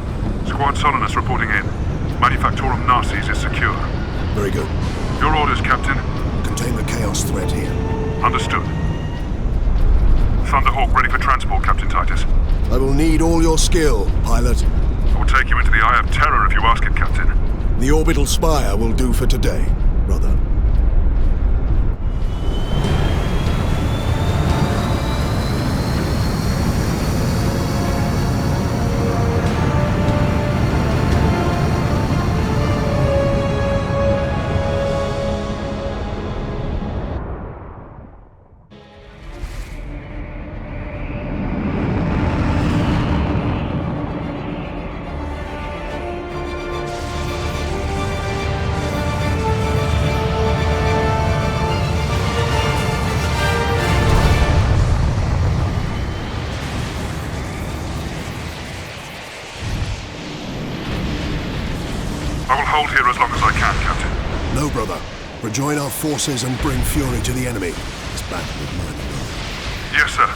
Squad Solinus reporting in. Manufactorum Narses is secure.
Very good.
Your orders, Captain.
Contain the chaos threat here.
Understood. Thunderhawk ready for transport, Captain Titus.
I will need all your skill, pilot.
I will take you into the Eye of Terror if you ask it, Captain.
The orbital spire will do for today, brother.
Hold here as long as I can, Captain.
No, brother. Rejoin our forces and bring fury to the enemy. This battle is mine alone.
Yes, sir.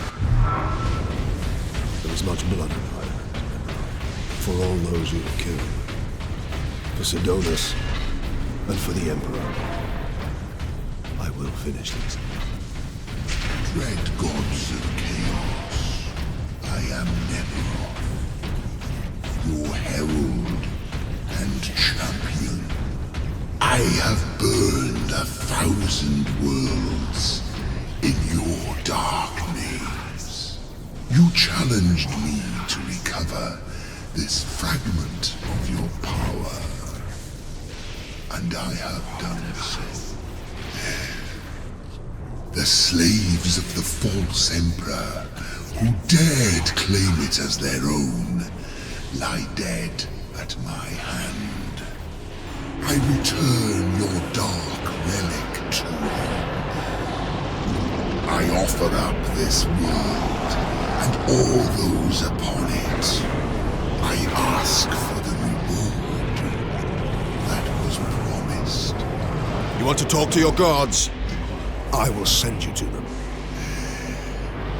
There is much blood in the island. For all those you have killed. For Sidonus. And for the Emperor. I will finish this.
Dread gods of chaos. I am Nemroth. Your herald and champion. I have burned 1,000 worlds in your dark names. You challenged me to recover this fragment of your power, and I have done so. The slaves of the false emperor, who dared claim it as their own, lie dead at my hand. I return your dark relic to you. I offer up this world and all those upon it. I ask for the reward that was promised.
You want to talk to your gods? I will send you to them.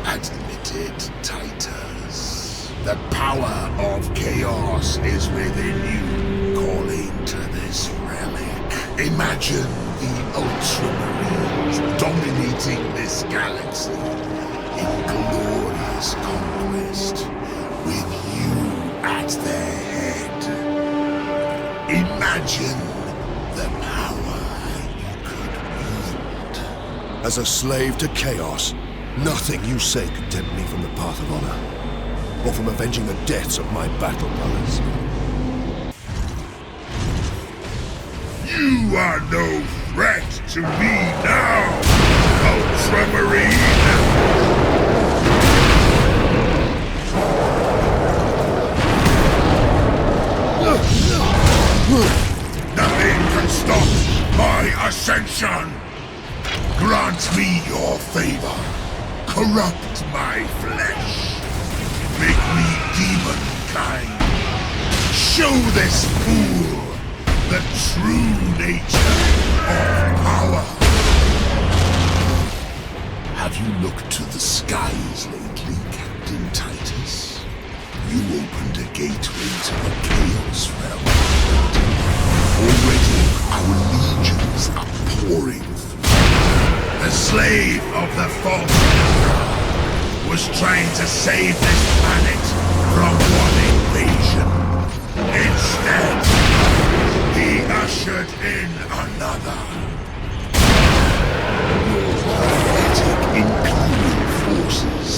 Admitted, Titus. The power of chaos is within you, calling to this relic. Imagine the Ultramarines dominating this galaxy in glorious conquest, with you at their head. Imagine the power you could wield.
As a slave to chaos, nothing you say could tempt me from the path of honor, or from avenging the deaths of my battle brothers.
You are no threat to me now, Ultramarine! ascension! Grant me your favor. Corrupt my flesh. Make me demon-kind. Show this fool the true nature of power. Have you looked to the skies lately, Captain Titus? You opened a gateway to the Chaos realm. Already our legions are pouring through. The slave of the false emperor was trying to save this planet from one invasion. Instead, he ushered in another. Your pathetic Imperial forces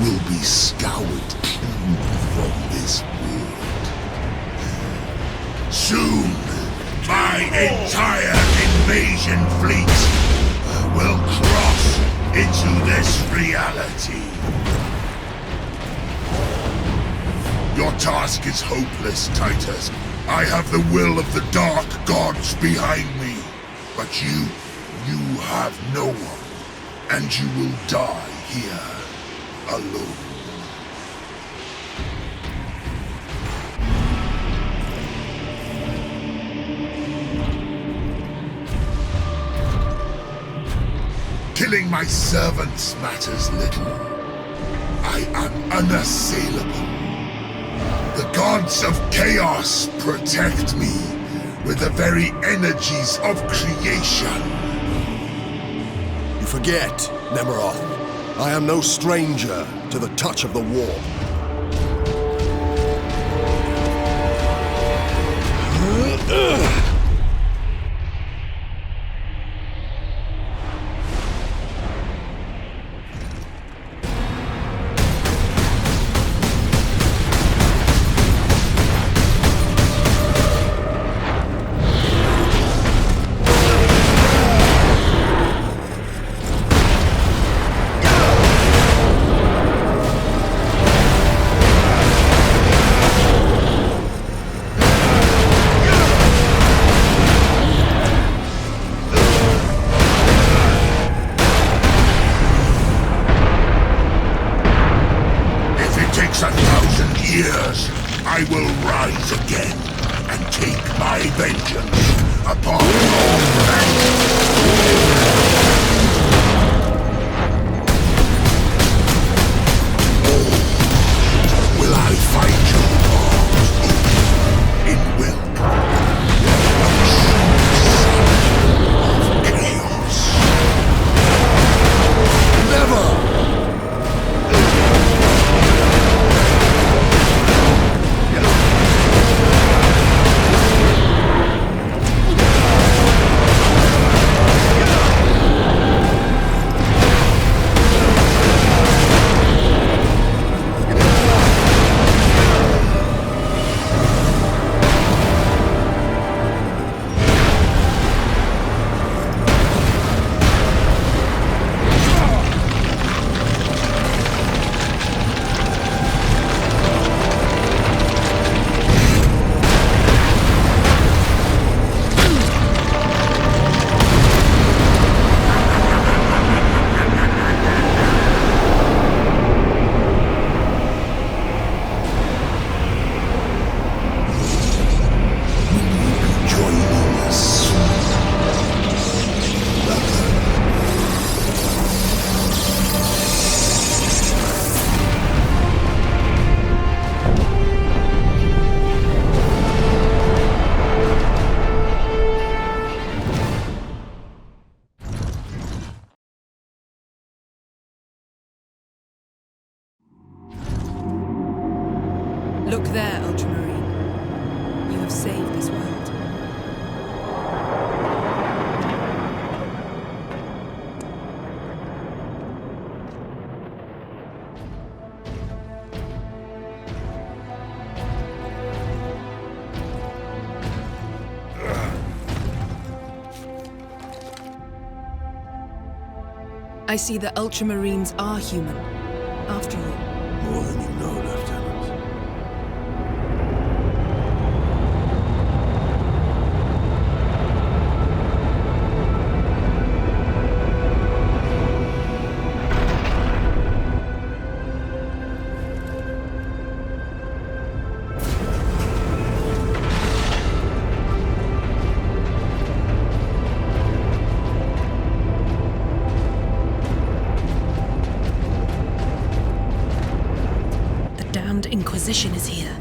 will be scoured clean from this world. Soon, my entire invasion fleet will cross into this reality. Your task is hopeless, Titus. I have the will of the Dark Gods behind me. But you have no one, and you will die here, alone. Killing my servants matters little. I am unassailable. The gods of chaos protect me with the very energies of creation.
You forget, Nemiroth. I am no stranger to the touch of the warp.
I will rise again and take my vengeance upon all mankind. Or will I find your arms in Wilk, a true son of chaos? Never!
Look there, Ultramarine. You have saved this world. I see that Ultramarines are human, after all.
More than you know, Lieutenant.
Inquisition is here.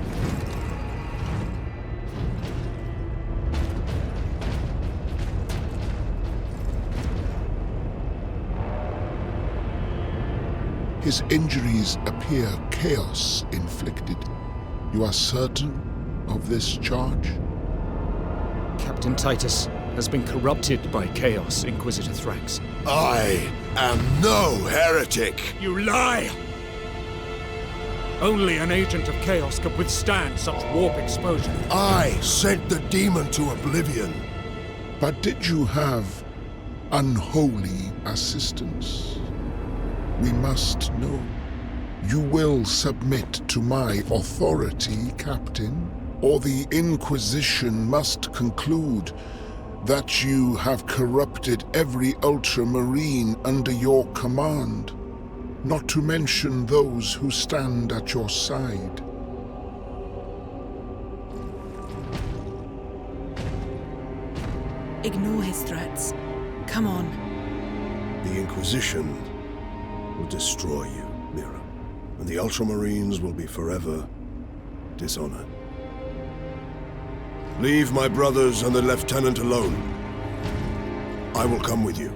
His injuries appear chaos inflicted. You are certain of this charge?
Captain Titus has been corrupted by chaos, Inquisitor Thrax.
I am no heretic!
You lie! Only an agent of chaos could withstand such warp exposure.
I sent the demon to oblivion. But did you have unholy assistance? We must know. You will submit to my authority, Captain, or the Inquisition must conclude that you have corrupted every Ultramarine under your command, not to mention those who stand at your side.
Ignore his threats. Come on.
The Inquisition will destroy you, Mira, and the Ultramarines will be forever dishonored. Leave my brothers and the Lieutenant alone. I will come with you.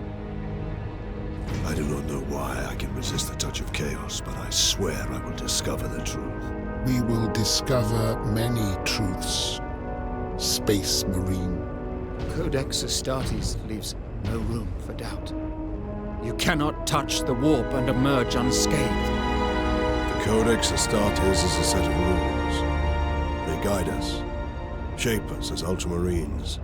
I do not know why I can resist the touch of chaos, but I swear I will discover the truth.
We will discover many truths, Space Marine.
Codex Astartes leaves no room for doubt. You cannot touch the warp and emerge unscathed.
The Codex Astartes is a set of rules. They guide us, shape us as Ultramarines,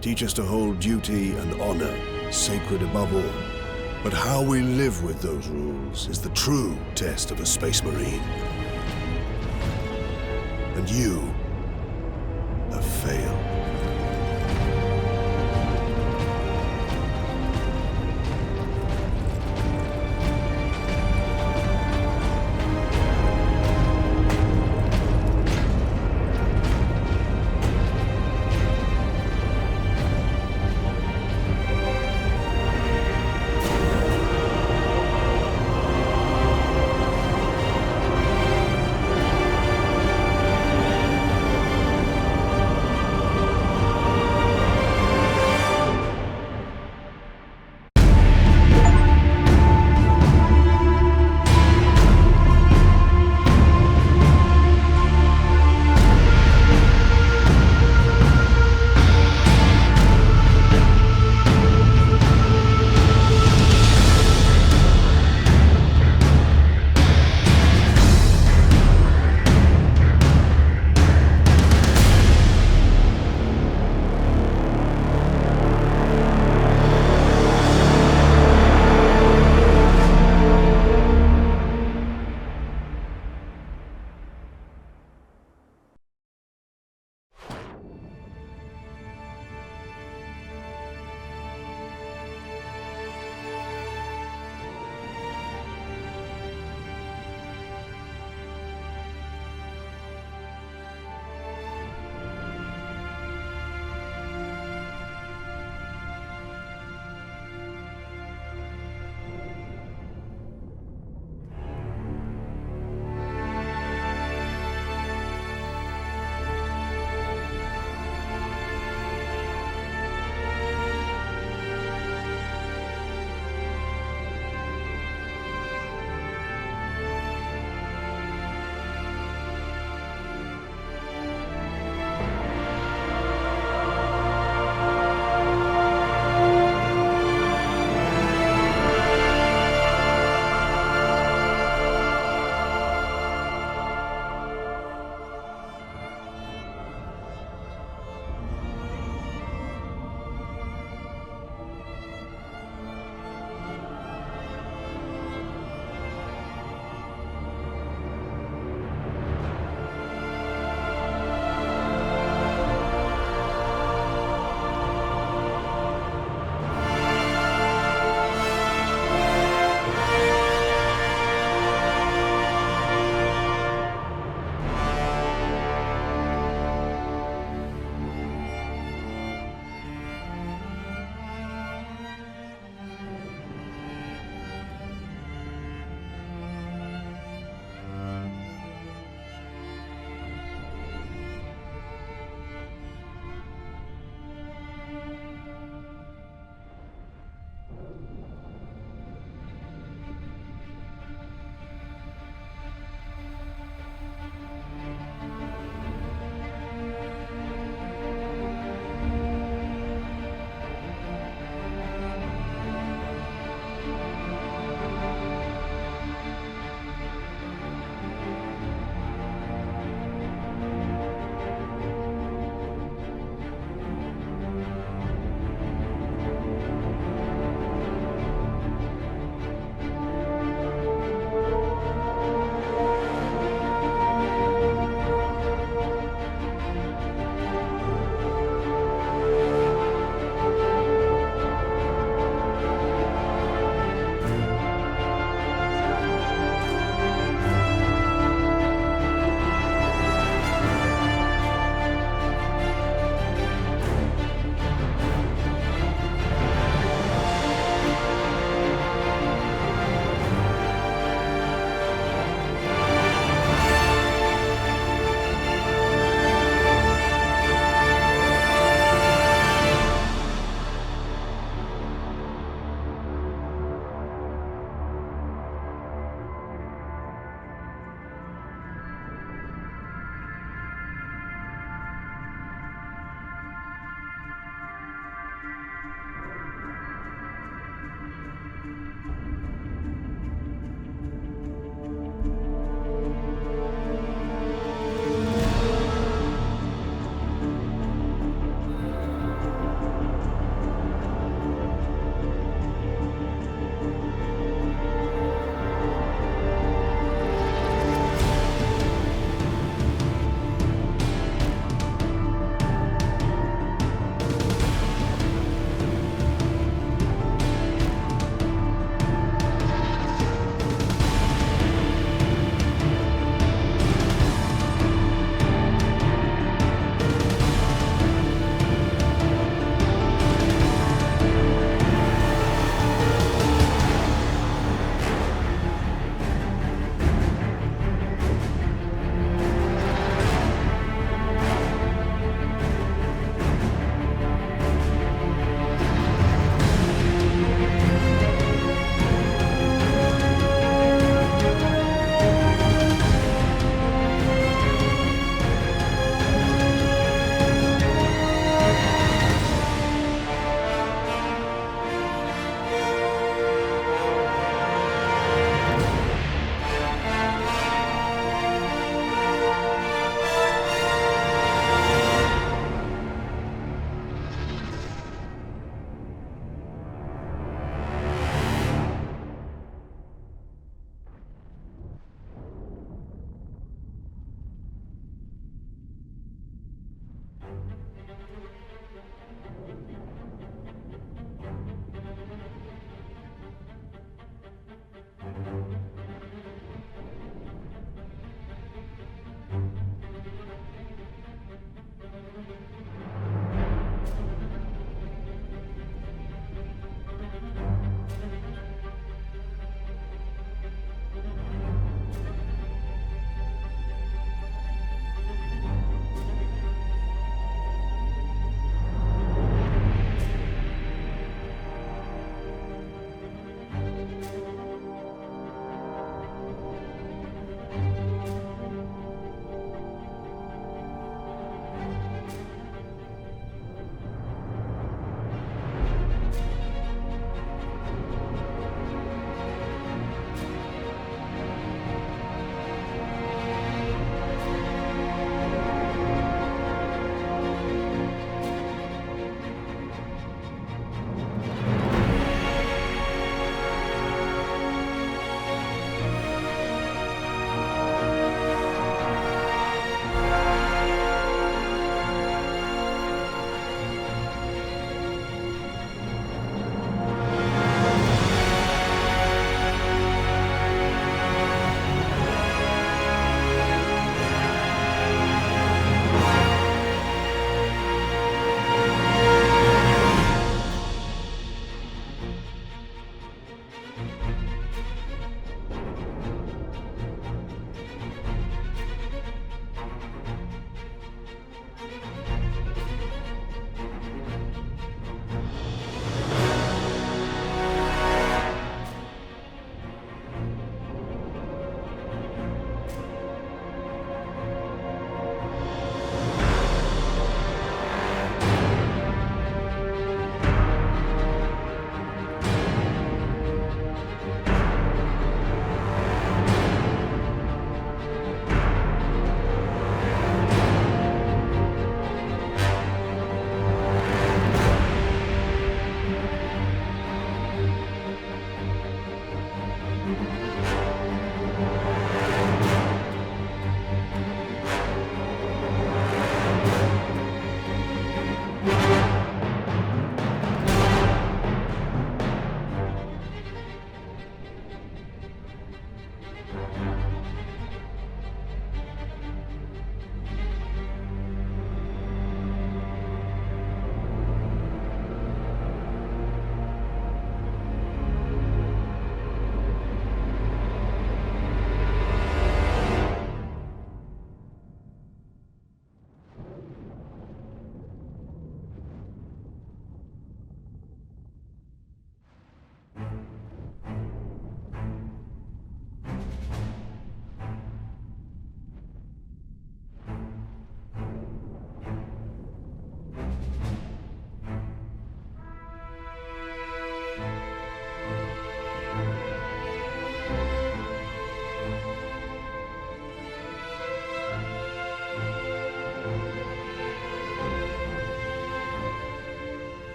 teach us to hold duty and honor sacred above all. But how we live with those rules is the true test of a Space Marine. And you